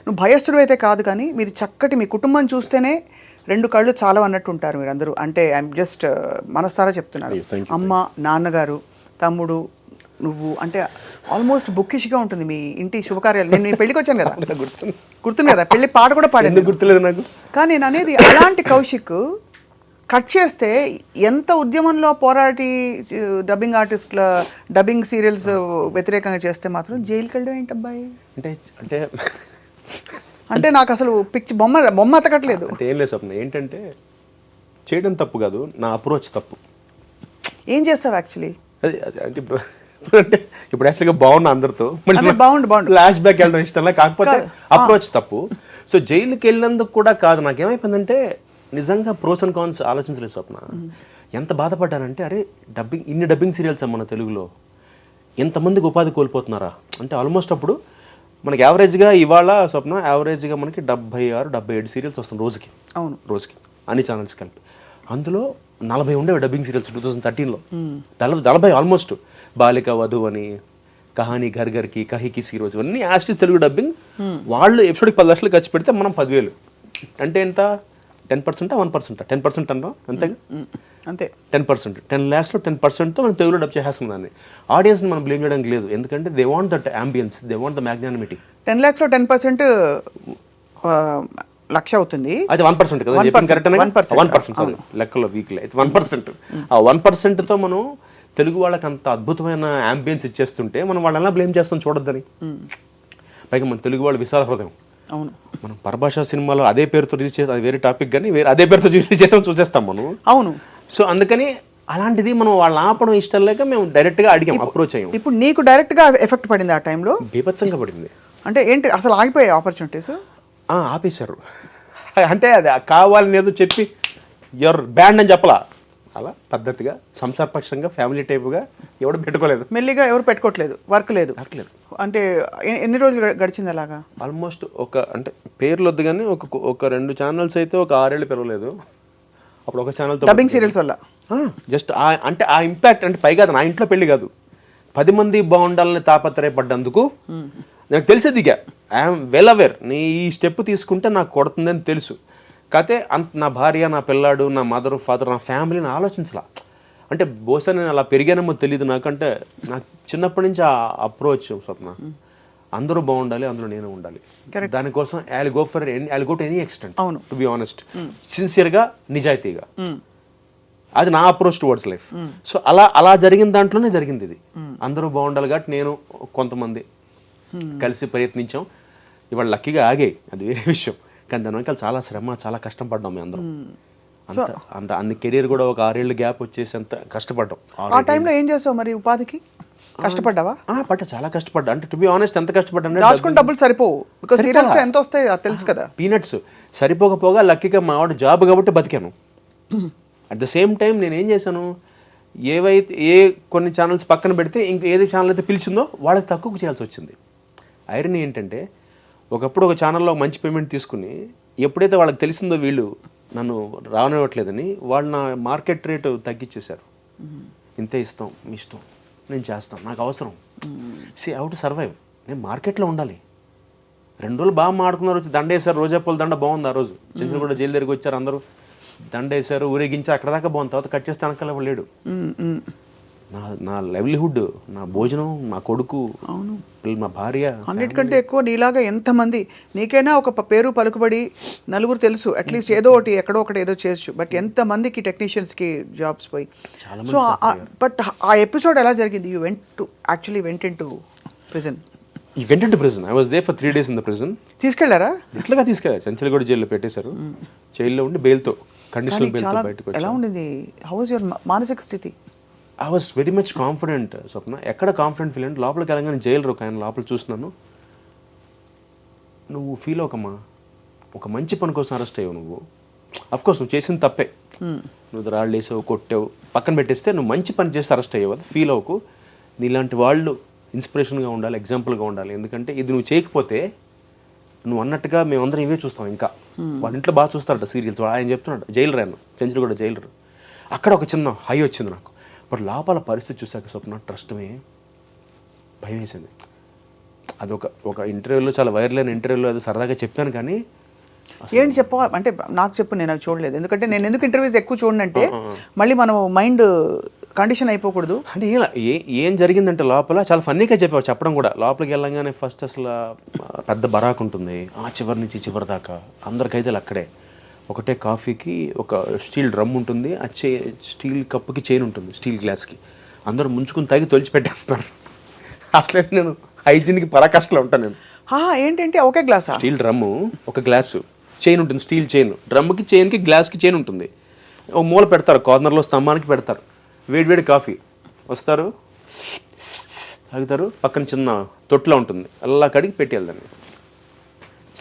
నువ్వు భయస్థుడు అయితే కాదు, కానీ మీరు చక్కటి మీ కుటుంబం చూస్తేనే 2 కళ్ళు చాలా అన్నట్టు ఉంటారు మీరందరూ. అంటే ఐఎమ్ జస్ట్ మనసారా చెప్తున్నారు. అమ్మ, నాన్నగారు, తమ్ముడు, నువ్వు, అంటే ఆల్మోస్ట్ బుక్కిష్గా ఉంటుంది మీ ఇంటి శుభకార్యాలు. నేను పెళ్ళికి వచ్చాను కదా, గుర్తుంది కదా, పెళ్లి పాట కూడా పాడాను, గుర్తులేదు నాకు. కానీ నేను అనేది అలాంటి కౌశిక్ కట్ చేస్తే ఎంత ఉద్యమంలో పోరాటి డబ్బింగ్ ఆర్టిస్టుల డబ్బింగ్ సీరియల్స్ వ్యతిరేకంగా చేస్తే మాత్రం జైలుకి వెళ్ళడం ఏంటబ్బాయి? అంటే నాకు అసలు బొమ్మ అతకట్లేదు. అంటే ఏం లేదు స్వప్న, ఏంటంటే చేయడం తప్పు కాదు, నా అప్రోచ్ తప్పు. ఏం చేస్తావు యాక్చువల్లీ? అంటే ఇప్పుడు యాక్చువల్గా బాగున్నా అందరితో, బాగుండు ఫ్లాష్ బ్యాక్ వెళ్ళడం ఇష్టంలా, కాకపోతే అప్రోచ్ తప్పు. సో జైలుకి వెళ్ళినందుకు కూడా కాదు, నాకేమైపోయిందంటే నిజంగా ప్రోస్ అండ్ కాన్స్ ఆలోచించలేదు స్వప్న. ఎంత బాధపడ్డానంటే, అరే ఇన్ని డబ్బింగ్ సీరియల్స్ మన తెలుగులో ఎంతమందికి ఉపాధి కోల్పోతున్నారా అంటే. ఆల్మోస్ట్ అప్పుడు మనకి యావరేజ్గా ఇవాళ స్వప్న యావరేజ్గా మనకి 76-77 సీరియల్స్ వస్తుంది రోజుకి. అవును, రోజుకి అన్ని ఛానల్స్ కలిపి. అందులో 40 ఉండేవి డబ్బింగ్ సీరియల్స్ 2013లో. 40 ఆల్మోస్ట్. బాలిక వధు అని, కహానీ ఘర్ ఘర్కి, కహికి సీరోజ్, ఇవన్నీ యాస్టిస్ తెలుగు డబ్బింగ్. వాళ్ళు ఎపిసోడ్కి 10 లక్షలు ఖర్చు పెడితే మనం 10,000 అంటే ఎంత, 10%, 1%, 10% అన్నా అంతేగా, అంతే 10%, 10 lakhsలో 10%తో మనం తెలుగులో డబ్ చేసేస్తున్నాం దాన్ని. ఆడియన్స్ని మనం బ్లేమ్ చేయడానికి లేదు, ఎందుకంటే they want that ambience, they want the magnanimity. 10 lakhsలో 10% లక్ష అవుతుంది, అది 1% కదా, 1% లెక్కలో వీక్లీ అయితే 1%. ఆ 1%తో మనం తెలుగు వాళ్ళకి అంత అద్భుతమైన అంబియన్స్ ఇచ్చేస్తుంటే మనం వాళ్ళని బ్లేమ్ చేస్తాం చూడొద్దని. పైగా మన తెలుగు వాళ్ళు విశాల హృదయం, అవును, మనం పరభాషా సినిమాలో అదే పేరుతో రిలీజ్ చేస్తాం, అది వేరే టాపిక్, కానీ వేరే అదే పేరుతో రిలీజ్ చేస్తాం చూసేస్తాం మనం. అవును. సో అందుకని అలాంటిది మనం వాళ్ళని ఆపడం ఇష్టం లేక మేము డైరెక్ట్గా అడిగాం, అప్రోచ్ అయ్యాం. ఇప్పుడు నీకు డైరెక్ట్గా ఎఫెక్ట్ పడింది ఆ టైంలో? బీభత్సంగా పడింది. అంటే ఏంటి అసలు ఆగిపోయాయి ఆపర్చునిటీస్? ఆపేశారు. అంటే అది కావాలని ఏదో చెప్పి ఎవరు బ్యాండ్ అని చెప్పలా, అలా పద్ధతిగా సంసారపక్షంగా ఫ్యామిలీ టైప్గా ఎవడు పెట్టుకోలేదు. మెల్లిగా ఎవరు పెట్టుకోవట్లేదు, వర్క్ లేదు. అంటే ఎన్ని రోజులు గడిచింది అలాగా? ఆల్మోస్ట్ అంటే పేర్లు వద్దు కానీ ఒక 2 ఛానల్స్ అయితే ఒక 6 ఏళ్ళు పెరగలేదు. అప్పుడు ఒక ఛానల్తో డబ్బింగ్ సీరియల్స్ వల్ల జస్ట్ అంటే ఆ ఇంపాక్ట్, అంటే పైగా నా ఇంట్లో పెళ్లి కాదు, 10 మంది బాగుండాలని తాపత్రయపడ్డందుకు నాకు తెలిసేది. ఇక ఐఎమ్ వెల్ అవేర్, నీ ఈ స్టెప్ తీసుకుంటే నాకు కొడుతుందని తెలుసు. కాకపోతే నా భార్య, నా పిల్లాడు, నా మదర్ ఫాదర్, నా ఫ్యామిలీని ఆలోచించలా. అంటే బహుశా నేను అలా పెరిగానేమో తెలియదు నాకంటే, నాకు చిన్నప్పటి నుంచి ఆ అప్రోచ్ స్వప్న, అందరూ బాగుండాలి, అందులో నేను ఉండాలి. దానికోసం I go to any extent, to be honest, సిన్సియర్గా, నిజాయితీగా. అది నా అప్రోచ్ టువర్డ్స్ లైఫ్. సో అలా జరిగిన దాంట్లోనే జరిగింది ఇది. అందరూ బాగుండాలి కాబట్టి నేను కొంతమంది కలిసి ప్రయత్నించాం. ఇవాళ లక్కీగా ఆగాయి, అది వేరే విషయం. కానీ దాని వెనకాల చాలా శ్రమ, చాలా కష్టపడ్డాం మేము అందరం. అంత అన్ని కెరీర్ కూడా ఒక 6 ఏళ్ళు గ్యాప్ వచ్చేసి అంత కష్టపడ్డాం. ఆ టైంలో ఏం చేసావు మరి ఉపాధికి? కష్టపడ్డావా? చాలా కష్టపడ్డా. అంటే టు బి ఆనెస్ట్ ఎంత కష్టపడ్డా, దాచుకుని డబ్బులు సరిపోవు, బికాజ్ సీరియల్స్ ఎంత వస్తాయి అది తెలుసు కదా. పీనట్స్ సరిపోకపోగా లక్కీగా మా వాడు జాబ్ కాబట్టి బతికాను. అట్ ద సేమ్ టైం నేను ఏం చేశాను, కొన్ని ఛానల్స్ పక్కన పెడితే ఇంక ఏది ఛానల్ అయితే పిలిచిందో వాళ్ళకి తక్కువ చేయాల్సి వచ్చింది. ఐరనీ ఏంటంటే, ఒకప్పుడు ఒక ఛానల్లో మంచి పేమెంట్ తీసుకుని ఎప్పుడైతే వాళ్ళకి తెలిసిందో వీళ్ళు నన్ను రానివ్వట్లేదని, వాళ్ళు నా మార్కెట్ రేటు తగ్గించేశారు. ఇంతే ఇస్తాం, మీ ఇష్టం, నేను చేస్తాను, నాకు అవసరం. హౌ టు సర్వైవ్, నేను మార్కెట్లో ఉండాలి. 2 రోజులు బాగా మాడుకున్నారు, వచ్చి దండ వేశారు, రోజా పూల దండ బాగుంది. ఆ రోజు చెంచులు కూడా జైలు దగ్గరికి వచ్చారు, అందరూ దండ వేశారు, ఊరేగించారు, అక్కడ దాకా బాగుంది. తర్వాత కట్ చేస్తే అనకాల లేడు. నా లైవ్లీహుడ్, నా భోజనం, నా కొడుకు, మా భార్య, అన్నిటికంటే ఎక్కువ నీలాగా ఎంతమంది, నీకైనా ఒక పేరు పలుకుబడి నలుగురు తెలుసు, అట్లీస్ట్ ఏదో ఒకటి ఎక్కడో ఒకటి ఏదో చేయొచ్చు, బట్ ఎంతమందికి టెక్నీషియన్స్కి జాబ్స్ పోయి. సో బట్ ఆ ఎపిసోడ్ ఎలా జరిగింది? You went in to prison. I was there for 3 days in the prison. తీసుకెళ్లారా? ఇట్లాగా తీసుకెళ్లారు, చంచలగూడ జైల్లో పెట్టేశారు. జైల్లో ఉండి బెయిల్తో, కండిషనల్ బెయిల్తో బయటకు. ఎలా ఉండింది? హౌ వాజ్ యువర్ మానసిక స్థితి? I was very much confident Swapna. ఎక్కడ కాన్ఫిడెంట్ ఫీల్ అంటే, లోపలికి వెళ్ళగానే జైలర్ ఒక ఆయన లోపల చూస్తున్నాను, నువ్వు ఫీల్ అవ్వకమ్మా, ఒక మంచి పని కోసం అరెస్ట్ అయ్యావు నువ్వు. అఫ్కోర్స్ నువ్వు చేసిన తప్పే, నువ్వు రాళ్ళు వేసావు, కొట్టావు, పక్కన పెట్టేస్తే నువ్వు మంచి పని చేసి అరెస్ట్ అయ్యావు, అది ఫీల్ అవ్వకు. నీలాంటి వాళ్ళు ఇన్స్పిరేషన్గా ఉండాలి, ఎగ్జాంపుల్గా ఉండాలి. ఎందుకంటే ఇది నువ్వు చేయకపోతే, నువ్వు అన్నట్టుగా మేమందరం ఇవే చూస్తాం. ఇంకా వాళ్ళ ఇంట్లో బాగా చూస్తారట సీరియల్స్. ఆయన చెప్తున్నాడు, జైలర్ ఆయన, చంద్రుడు జైలర్. అక్కడ ఒక చిన్న హై వచ్చింది నాకు. బట్ లోపల పరిస్థితి చూసాక స్వప్న, ట్రస్ట్మే భయం వేసింది. ఒక ఇంటర్వ్యూలో, చాలా వైరల్ అయిన ఇంటర్వ్యూలో అది సరదాగా చెప్పాను. కానీ ఏంటి చెప్పవా అంటే నాకు చెప్పు, నేను అది చూడలేదు. ఎందుకంటే నేను ఎందుకు ఇంటర్వ్యూస్ ఎక్కువ చూడనంటే, మళ్ళీ మనం మైండ్ కండిషన్ అయిపోకూడదు. అంటే ఏం జరిగిందంటే, లోపల చాలా ఫన్నీగా చెప్పడం కూడా. లోపలికి వెళ్ళంగానే ఫస్ట్ అసలు పెద్ద బరాక్ ఉంటుంది, ఆ చివరి నుంచి చివరి దాకా అందరికైతే అక్కడే. ఒకటే కాఫీకి ఒక స్టీల్ డ్రమ్ ఉంటుంది, ఆ స్టీల్ కప్పుకి చైన్ ఉంటుంది, స్టీల్ గ్లాస్కి. అందరూ ముంచుకుని తాగి తొలిచి పెట్టేస్తున్నారు. అసలే నేను హైజీన్కి పరాకాష్ఠలో ఉంటాను నేను. ఏంటంటే ఒకే గ్లాస్, స్టీల్ డ్రమ్ము, ఒక గ్లాసు, చైన్ ఉంటుంది, స్టీల్ చైన్. డ్రమ్కి, చైన్కి, గ్లాస్కి చైన్ ఉంటుంది. ఒక మూల పెడతారు, కార్నర్లో స్తంభానికి పెడతారు. వేడివేడి కాఫీ వస్తారు, తాగుతారు. పక్కన చిన్న తొట్టులో ఉంటుంది, అలా కడిగి పెట్టేయాలి దాన్ని.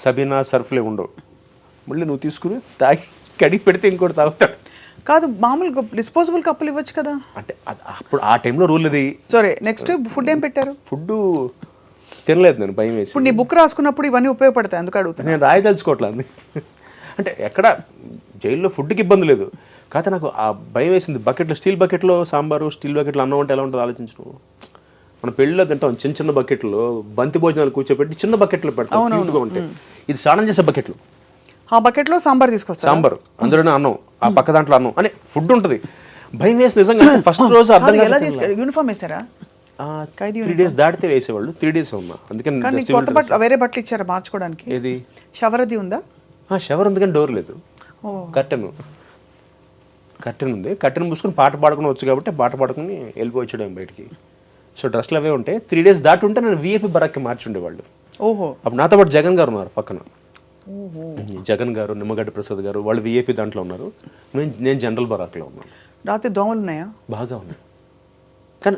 సబీనా సర్ఫ్లే ఉండవు, మళ్ళీ నువ్వు తీసుకుని తాగి కడిగి పెడితే ఇంకోటి తాగుతాడు. కాదు, మామూలు డిస్పోజబుల్ కప్పులు ఇవ్వచ్చు కదా. అంటే అప్పుడు ఆ టైంలో రూల్ అది. సరే, నెక్స్ట్ ఫుడ్ ఏం పెట్టారు? ఫుడ్ తినలేదు నేను, భయం వేసి. ఇప్పుడు నీ బుక్ రాసుకున్నప్పుడు ఇవన్నీ ఉపయోగపడతాయి, అందుకు అడుగుతాను. నేను రాయదలుచుకోవట్లేదు. అంటే ఎక్కడ జైల్లో ఫుడ్కి ఇబ్బంది లేదు, కాకపోతే నాకు ఆ భయం వేసింది. బకెట్లో, స్టీల్ బకెట్లో సాంబారు, స్టీల్ బకెట్లో అన్నం అంటే ఎలా ఉంటుంది ఆలోచించు. మనం పెళ్ళిలో తింటాం చిన్న బకెట్లో, బంతి భోజనాలు కూర్చోబెట్టి చిన్న బకెట్లో పెడతాం, క్యూట్గా ఉంటాయి. ఇది స్నానం చేసే బకెట్లు. ఆ బకెట్లో సాంబార్ తీసుకొస్తారు, సాంబార్ అందులోనే అన్నం, ఆ పక్క దాంట్లో అన్నం అని ఫుడ్ ఉంటుంది. భయం వేసి నిజంగా ఫస్ట్ రోజు అర్థం యూనిఫామ్ వేసారా? 3 days దాటితే వేసేవాళ్ళు, 3 days ఉన్నా. అందుకని కొత్త బట్టలు, వేరే బట్టలు ఇచ్చారా మార్చుకోవడానికి? ఏది షవర్ అది ఉందా? షవర్ ఉంది కానీ డోర్ లేదు. కర్టెన్ ఉంది, కర్టెన్ మూసుకుని పాట పాడుకుని వచ్చు కాబట్టి పాట పాడుకుని వెళ్ళిపోవచ్చాడు బయటికి. సో డ్రెస్లు అవే ఉంటాయి. 3 days దాటి ఉంటే నేను విఐపి బరాక్కి మార్చి ఉండేవాళ్ళు. ఓహో. అప్పుడు నాతో పాటు జగన్ గారు ఉన్నారు పక్కన. జగన్ గారు, నిమ్మగడ్డ ప్రసాద్ గారు వాళ్ళు విఐపి దాంట్లో ఉన్నారు. నేను జనరల్ బరాక్లో ఉన్నాను. రాత్రి దోమలు ఉన్నాయా? బాగా ఉన్నాయి. కానీ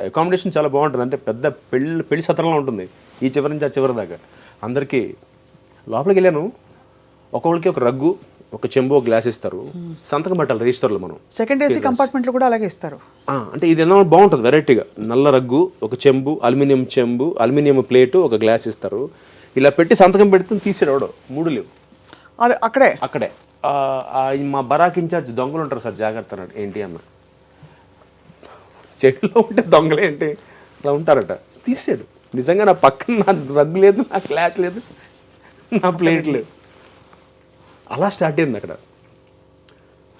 అకామిడేషన్ చాలా బాగుంటుంది. అంటే పెద్ద పెళ్లి సత్రంలో ఉంటుంది, ఈ చివరి నుంచి ఆ చివరి దాకా. అందరికీ లోపలికి వెళ్ళాను, ఒక్కొక్కరికి ఒక రగ్గు, ఒక చెంబు, ఒక గ్లాస్ ఇస్తారు. సంతకం పెట్టాలి రిజిస్టర్లో మనం. సెకండ్ ఏసీ కంపార్ట్మెంట్లో కూడా అలాగే ఇస్తారు. అంటే ఇది ఏమో బాగుంటుంది వెరైటీగా. నల్ల రగ్గు, ఒక చెంబు, అల్యూమినియం చెంబు, అల్యూమినియం ప్లేటు, ఒక గ్లాస్ ఇస్తారు. ఇలా పెట్టి సంతకం పెడుతుంది, తీసేవాడు. 3 లేవు అది అక్కడే. మా బరాక్ ఇన్ఛార్జ్ దొంగలు ఉంటారు సార్, జాగ్రత్త అన్నాడు. ఏంటి అన్న, చెవిలో ఉంటే దొంగలే ఏంటి అలా ఉంటారట. తీసాడు. నిజంగా నా పక్కన నా రగ్గు లేదు, నా గ్లాస్ లేదు, నా ప్లేట్ లేదు. అలా స్టార్ట్ అయింది అక్కడ.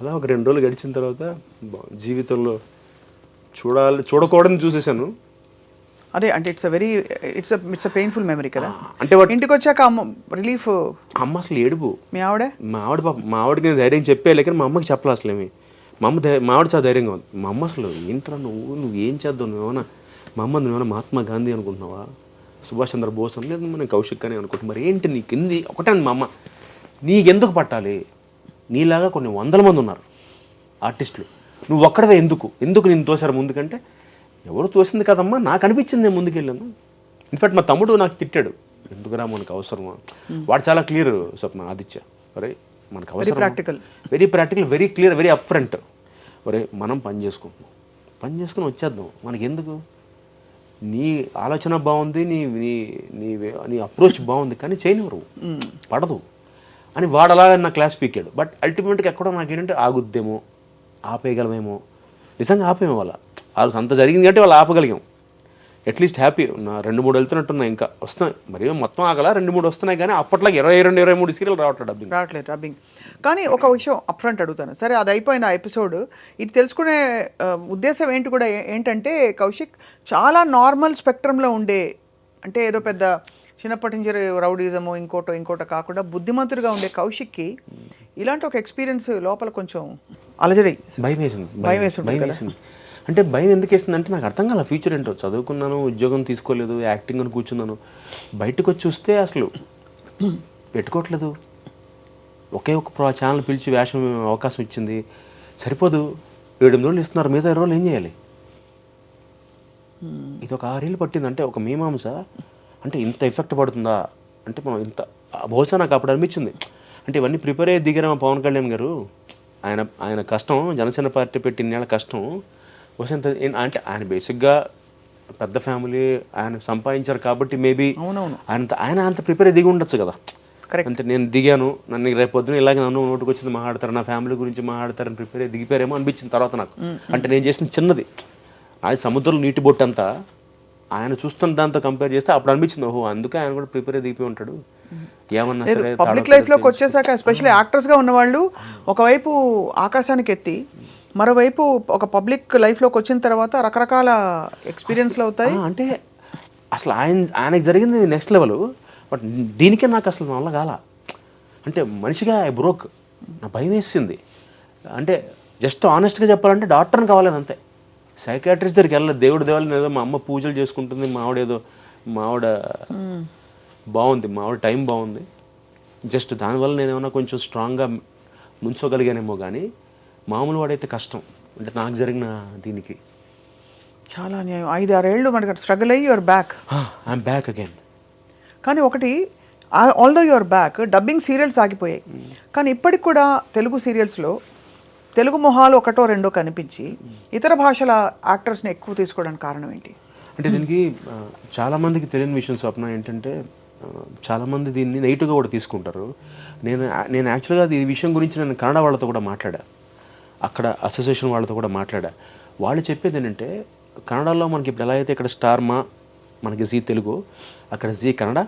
అలా ఒక 2 రోజులు గడిచిన తర్వాత జీవితంలో చూడకూడదని చూసేసాను. అదే అంటే ఇట్స్ అ పెయిన్ఫుల్ మెమరీ కదా. అంటే ఇంటికి వచ్చాక రిలీఫ్. అమ్మ అసలు ఏడుపు. మీ ఆవిడ మా ఆవిడకి నేను ధైర్యం చెప్పేయాలి, కానీ మా అమ్మకి చెప్పలే అసలు ఏమి. మా ఆవిడ చాలా ధైర్యంగా ఉంది. మా అమ్మ అసలు ఏంట్రా నువ్వు ఏం చేద్దావు, నువ్వేమన్నా మా అమ్మ నువ్వేమన్నా మహాత్మా గాంధీ అనుకుంటున్నావా, సుభాష్ చంద్రబోస్ అని, లేదు నేను కౌశిక్ అని అనుకుంటున్నా, మరి ఏంటి నీకు ఇంది ఒకటే. మా అమ్మ నీకెందుకు పట్టాలి, నీలాగా కొన్ని 100 మంది ఉన్నారు ఆర్టిస్టులు, నువ్వు ఒక్కడవే ఎందుకు నేను తోసారు ముందుకంటే, ఎవరు తోసింది కదమ్మా, నాకు అనిపించింది, నేను ముందుకెళ్ళాను. ఇన్ఫాక్ట్ మా తమ్ముడు నాకు తిట్టాడు, ఎందుకురా మనకు అవసరమా. వాడు చాలా క్లియర్ స్వప్న, ఆదిత్య, అరే మనకు అవసరం, very practical, very clear, very up front. ఒరే మనం పని చేసుకుని వచ్చేద్దాం, మనకి ఎందుకు, నీ ఆలోచన బాగుంది, నీ నీ నీ నీ అప్రోచ్ బాగుంది, కానీ చేయనివ్వరు, పడదు అని వాడు అలాగా నా క్లాస్ పీకాడు. బట్ అల్టిమేట్గా ఎక్కడో నాకేంటంటే ఆగుద్దేమో, ఆపేయగలమేమో. నిజంగా ఆపేమో వాళ్ళ అంత జరిగింది అంటే వాళ్ళు ఆపగలిగాం. At least happy. నా 2-3 వెళ్తున్నట్టున్నాయి, ఇంకా వస్తున్నాయి. మరి మొత్తం ఆగల 2-3 వస్తున్నాయి, కానీ అప్పట్లో 22-23 సీరియల్ రావట్లేదు డబ్బింగ్. కానీ ఒక విషయం అప్ఫ్రంట్ అడుగుతాను, సరే అది అయిపోయిన ఎపిసోడ్, ఇది తెలుసుకునే ఉద్దేశం ఏంటంటే కౌశిక్ చాలా నార్మల్ స్పెక్ట్రంలో ఉండే, అంటే ఏదో పెద్ద చిన్నప్పటి నుంచి రౌడీజము ఇంకోటో కాకుండా బుద్ధిమంతుడిగా ఉండే కౌశిక్కి ఇలాంటి ఒక ఎక్స్పీరియన్స్ లోపల కొంచెం అలజడి, భయం వేసింది. అంటే భయం ఎందుకు వేస్తుంది అంటే నాకు అర్థం కాల ఫ్యూచర్ ఏంటో. చదువుకున్నాను, ఉద్యోగం తీసుకోలేదు, యాక్టింగ్ అని కూర్చున్నాను. బయటకు వచ్చి చూస్తే అసలు పెట్టుకోవట్లేదు. ఒకే ఒక ఛానల్ పిలిచి వేషం అవకాశం ఇచ్చింది, సరిపోదు. 7-8 రోజులు ఇస్తున్నారు, మిగతా 20 రోజులు ఏం చేయాలి. ఇది ఒక 6 ఏళ్ళు పట్టింది. అంటే ఒక మీమాంస అంటే ఇంత ఎఫెక్ట్ పడుతుందా అంటే మనం ఇంత బహుశా నాకు అప్పుడు అనిపించింది. అంటే ఇవన్నీ ప్రిపేర్ అయ్యి దిగారు మా పవన్ కళ్యాణ్ గారు. ఆయన కష్టం, జనసేన పార్టీ పెట్టి ఇన్నేళ్ళ కష్టం బహుశా అంటే ఆయన బేసిక్గా పెద్ద ఫ్యామిలీ, ఆయన సంపాదించారు కాబట్టి మేబీ ఆయన అంత ప్రిపేర్ అయ్యి దిగి ఉండొచ్చు కదా. అంటే నేను దిగాను, నన్ను రేపు పొద్దున ఇలాగే నన్ను నోటుకు వచ్చింది మాట్లాడతారు, నా ఫ్యామిలీ గురించి మాట్లాడతారని ప్రిపేర్ అయ్యి దిగిపోయారేమో అనిపించింది తర్వాత నాకు. అంటే నేను చేసిన చిన్నది, అది సముద్రంలో నీటి బొట్టు అంతా, ఆయన చూస్తున్న దాంతో కంపేర్ చేస్తే అప్పుడు అనిపించింది, ఓహో అందుకే ఆయన కూడా ప్రిపేర్ అయ్యి దిగిపోయి ఉంటాడు. ఏమన్నా సరే పబ్లిక్ లైఫ్లోకి వచ్చేసాక ఎస్పెషల్లీ యాక్టర్స్గా ఉన్నవాళ్ళు ఒకవైపు ఆకాశానికి ఎత్తి, మరోవైపు ఒక పబ్లిక్ లైఫ్లోకి వచ్చిన తర్వాత రకరకాల ఎక్స్పీరియన్స్లు అవుతాయి. అంటే అసలు ఆయనకి జరిగింది నెక్స్ట్ లెవెల్. బట్ దీనికే నాకు అసలు వల్ల కాల. అంటే మనిషిగా ఐ బ్రోక్, నా భయం వేసింది. అంటే జస్ట్ ఆనెస్ట్గా చెప్పాలంటే డాక్టర్ని కావాలని అంతే, సైకాట్రిస్ట్ దగ్గరికి వెళ్ళలేదు. దేవుడి దేవాలని ఏదో మా అమ్మ పూజలు చేసుకుంటుంది, మా ఆవిడ బాగుంది, మా ఆవిడ టైం బాగుంది, జస్ట్ దానివల్ల నేను ఏమైనా కొంచెం స్ట్రాంగ్గా నుంచోగలిగానేమో. కానీ మామూలు వాడైతే కష్టం. అంటే నాకు జరిగిన దీనికి చాలా అన్యాయం. 5-6 ఏళ్ళు మనకి స్ట్రగుల్ అయ్యి your back. I'm back again. కానీ ఒకటి, although your back, dubbing serials ఆగిపోయాయి, కానీ ఇప్పటికి కూడా తెలుగు సీరియల్స్లో తెలుగు మొహాలు 1-2 కనిపించి ఇతర భాషల యాక్టర్స్ని ఎక్కువ తీసుకోవడానికి కారణం ఏంటి? అంటే దీనికి చాలామందికి తెలియని విషయం స్వప్న ఏంటంటే, చాలామంది దీన్ని నెగిటివ్గా కూడా తీసుకుంటారు. నేను యాక్చువల్గా ఈ విషయం గురించి నేను కన్నడ వాళ్ళతో కూడా మాట్లాడా, అక్కడ అసోసియేషన్ వాళ్ళతో కూడా మాట్లాడా. వాళ్ళు చెప్పేది ఏంటంటే, కన్నడలో మనకి ఇప్పుడు ఎలా అయితే ఇక్కడ స్టార్ మా మనకి జీ తెలుగు, అక్కడ జీ కన్నడ,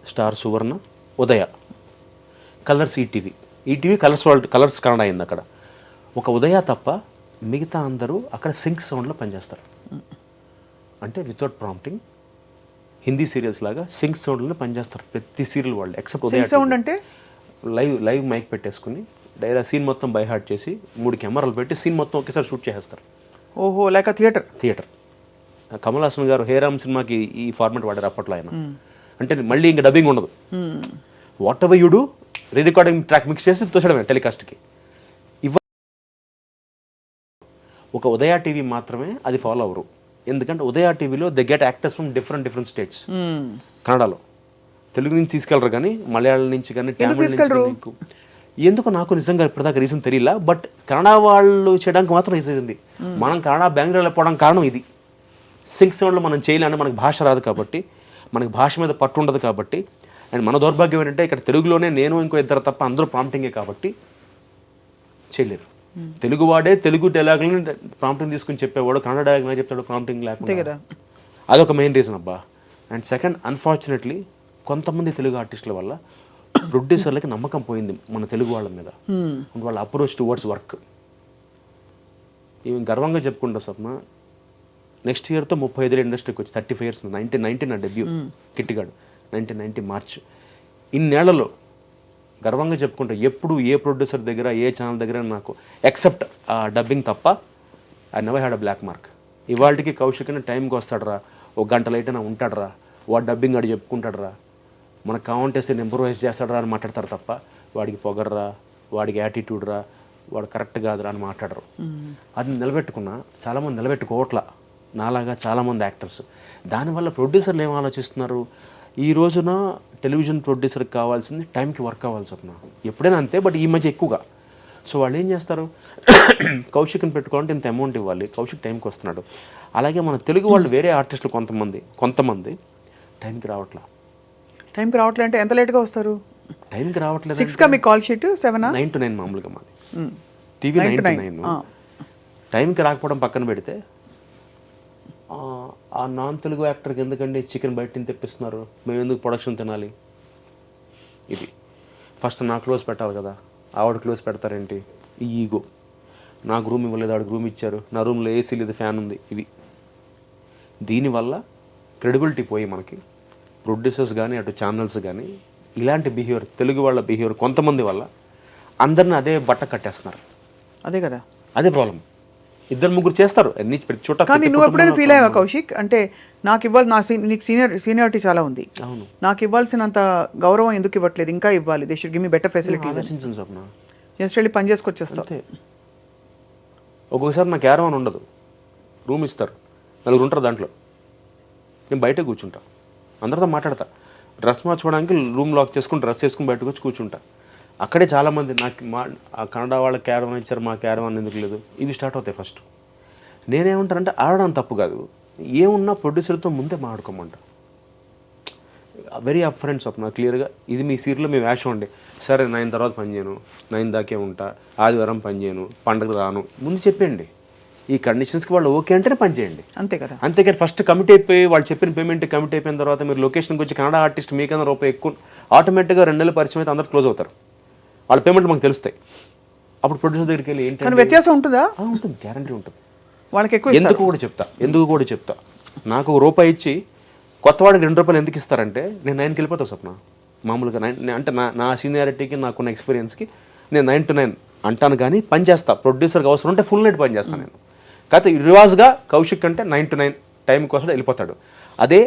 స్టార్ సువర్ణ, ఉదయ, కలర్స్ ఈటీవీ కలర్స్ కన్నడ అయింది. అక్కడ ఒక ఉదయ తప్ప మిగతా అందరూ అక్కడ సింక్ సౌండ్లో పనిచేస్తారు. అంటే వితౌట్ ప్రాంప్టింగ్ హిందీ సీరియల్స్ లాగా సింక్ సౌండ్లో పనిచేస్తారు ప్రతి సీరియల్ వాళ్ళు, ఎక్సెప్ట్ ఉదయ సౌండ్. అంటే లైవ్ మైక్ పెట్టేసుకుని సీన్ మొత్తం బై హార్ట్ చేసి 3 కెమెరాలు పెట్టి సీన్ మొత్తం ఒకేసారి షూట్ చేసేస్తారు. ఓహో, లైక్ థియేటర్. కమల్ హాసన్ గారు హేరామ్ సినిమాకి ఈ ఫార్మాట్ వాడారు అప్పట్లో ఆయన. అంటే మళ్ళీ ఇంకా డబ్బింగ్ ఉండదు, what ever you do re recording track mix చేసి తోసడమే టెలికాస్ట్కి. ఒక ఉదయ టీవీ మాత్రమే అది ఫాలో అవ్వరు, ఎందుకంటే ఉదయ టీవీలో they get actors from different states. కన్నడలో తెలుగు నుంచి తీసుకెళ్ళరు కానీ మలయాళం నుంచి కానీ తమిళ నుంచి. ఎందుకు నాకు నిజంగా ఇప్పటిదాకా రీజన్ తెలియలా, బట్ కన్నడ వాళ్ళు చేయడానికి మాత్రం రీజన్ ఉంది. మనం కన్నడ బెంగళూరు వెళ్ళిపోవడానికి కారణం ఇది. సింక్ సౌండ్లో మనం చేయలేని, మనకు భాష రాదు కాబట్టి, మనకి భాష మీద పట్టు ఉండదు కాబట్టి. అండ్ మన దౌర్భాగ్యం ఏంటంటే ఇక్కడ తెలుగులోనే నేను ఇంకో ఇద్దరు తప్ప అందరూ ప్రాంప్టింగే కాబట్టి చేయలేరు. తెలుగు వాడే తెలుగు డైలాగులను ప్రాంప్టింగ్ తీసుకుని చెప్పేవాడు కన్నడ డైలాగ్ చెప్తాడు ప్రాంప్టింగ్ లేకుండా. అదొక మెయిన్ రీజన్ అబ్బా. అండ్ సెకండ్, అన్ఫార్చునేట్లీ కొంతమంది తెలుగు ఆర్టిస్టుల వల్ల ప్రొడ్యూసర్లకి నమ్మకం పోయింది మన తెలుగు వాళ్ళ మీద, వాళ్ళ అప్రోచ్ టువర్డ్స్ వర్క్. ఇవి గర్వంగా చెప్పుకుంటా స్వప్న, నెక్స్ట్ ఇయర్తో 35 ఇండస్ట్రీకి వచ్చి 35 years. 1990 నా డెబ్యూ కిట్టిగాడు, 1990 మార్చ్. ఇన్నేళ్లలో గర్వంగా చెప్పుకుంటా ఎప్పుడు ఏ ప్రొడ్యూసర్ దగ్గర ఏ ఛానల్ దగ్గర నాకు ఎక్సెప్ట్ డబ్బింగ్ తప్ప I never had a black mark. ఇవాళకి కౌశిక్ అని టైంకి వస్తాడరా, ఒక గంట లేట్ అయినా ఉంటాడరా, వాడు డబ్బింగ్ ఆడు చెప్పుకుంటాడరా, మనకు కావాలంటే ఇంప్రూవైజ్ చేస్తాడరా అని మాట్లాడతారు తప్ప వాడికి పొగర్రా, వాడికి యాటిట్యూడ్ రా, వాడు కరెక్ట్ కాదురా అని మాట్లాడరు. అది నిలబెట్టుకున్నా, చాలామంది నిలబెట్టుకోవట్లా నాలాగా చాలామంది యాక్టర్స్. దానివల్ల ప్రొడ్యూసర్లు ఏం ఆలోచిస్తున్నారు, ఈ రోజున టెలివిజన్ ప్రొడ్యూసర్కి కావాల్సింది టైంకి వర్క్ అవ్వాల్సి వస్తున్నా, ఎప్పుడైనా అంతే, బట్ ఈ మధ్య ఎక్కువగా. సో వాళ్ళు ఏం చేస్తారు, కౌశిక్ని పెట్టుకోవాలంటే ఇంత అమౌంట్ ఇవ్వాలి, కౌశిక్ టైంకి వస్తున్నాడు. అలాగే మన తెలుగు వాళ్ళు వేరే ఆర్టిస్టులు కొంతమంది టైంకి రావట్లా. టైంకి రావట్లే అంటే ఎంత లేట్గా వస్తారు? టైంకి రావట్లేదు. 6కా మీ కాల్ షీట్? 7 9 to 9 మామూలుగా మాది టీవీ 9 to 9. టైంకి రాకపోవడం పక్కన పెడితే, ఆ నాన్ తెలుగు యాక్టర్కి ఎందుకండి చికెన్ బయట నుంచి తెప్పిస్తున్నారు, మేము ఎందుకు ప్రొడక్షన్ తినాలి? ఇది ఫస్ట్ నా క్లోజ్ పెట్టాలి కదా, ఆవిడ క్లోజ్ పెడతారేంటి? ఈ ఈగో. నాకు రూమ్ ఇవ్వలేదు, ఆవిడకి రూమ్ ఇచ్చారు, నా రూమ్లో ఏసీ లేదు, ఫ్యాన్ ఉంది. ఇవి దీనివల్ల క్రెడిబిలిటీ పోయి మనకి ప్రొడ్యూసర్స్ కానీ అటు ఛానల్స్ కానీ ఇలాంటి బిహేవియర్, తెలుగు వాళ్ళ బిహేవియర్ కొంతమంది వల్ల అందరిని అదే బట్ట కట్టేస్తున్నారు. అదే కదా, అదే ప్రాబ్లం. 2-3 చేస్తారు అన్ని ప్రతి చోట. కానీ నువ్వు ఎప్పుడైనా ఫీల్ అయ్యావా కౌశిక్, అంటే నాకు ఇవ్వాలి, నీకు సీనియారిటీ చాలా ఉంది, నాకు ఇవ్వాల్సినంత గౌరవం ఎందుకు ఇవ్వట్లేదు, ఇంకా ఇవ్వాలి, they should give me better facilities, just వెళ్ళి పని చేసుకొచ్చేస్తావు. ఒక్కొక్కసారి నాకు క్యారవాన్ ఉండదు, రూమ్ ఇస్తారు, 4 ఉంటారు దాంట్లో, నేను బయట కూర్చుంటా, అందరితో మాట్లాడతా, డ్రెస్ మార్చుకోవడానికి రూమ్ లాక్ చేసుకుని డ్రెస్ వేసుకుని బయటకు వచ్చి కూర్చుంటా. అక్కడే చాలామంది నాకు ఆ కన్నడ వాళ్ళ క్యారవాన్ ఇచ్చారు, మా క్యారవాన్ ఎందుకు లేదు, ఇవి స్టార్ట్ అవుతాయి ఫస్ట్. నేనేమంటానంటే ఆడడం తప్పు కాదు, ఏమున్నా ప్రొడ్యూసర్తో ముందే మాట్లాడుకోమంట. వెరీ అప్ ఫ్రెండ్స్ స్వప్న, క్లియర్గా ఇది మీ సీరియల్లో మీ వేషం అండి, సరే 9 తర్వాత పని చేయను, 9 దాకే ఉంటా, ఆదివారం పని చేయను, పండుగ రాను, ముందు చెప్పండి. ఈ కండిషన్స్కి వాళ్ళు ఓకే అంటేనే పని చేయండి, అంతే కదా. అంతేకాని ఫస్ట్ కమిట్ అయిపోయి వాళ్ళు చెప్పిన పేమెంట్ కమిట్ అయిపోయిన తర్వాత మీరు లొకేషన్కి వచ్చి కన్నడ ఆర్టిస్ట్ మీకన్నా రూపాయి ఎక్కువ, ఆటోమేటిక్గా 2 నెలల పరిచయం అయితే అందరూ క్లోజ్ అవుతారు, వాళ్ళ పేమెంట్లు మాకు తెలుస్తాయి. అప్పుడు ప్రొడ్యూసర్ దగ్గరికి వెళ్ళి ఏంటంటే వ్యత్యాసం ఉంటుందా? ఉంటుంది, గ్యారంటీ ఉంటుంది. వాళ్ళకి ఎక్కువ ఎందుకు కూడా చెప్తా, నాకు ₹1 ఇచ్చి కొత్తవాడికి ₹2 ఎందుకు ఇస్తారంటే నేను 9కి వెళ్ళిపోతాను స్వప్న. మామూలుగా 9 అంటే నా సీనియారిటీకి నాకున్న ఎక్స్పీరియన్స్కి నేను 9 to 9 అంటాను, కానీ పని చేస్తా. ప్రొడ్యూసర్కి అవసరం ఉంటే ఫుల్ నైట్ పని చేస్తాను నేను. కాకపోతే రివాజ్గా కౌశిక్ అంటే 9 to 9 టైం కోసం వెళ్ళిపోతాడు. అదే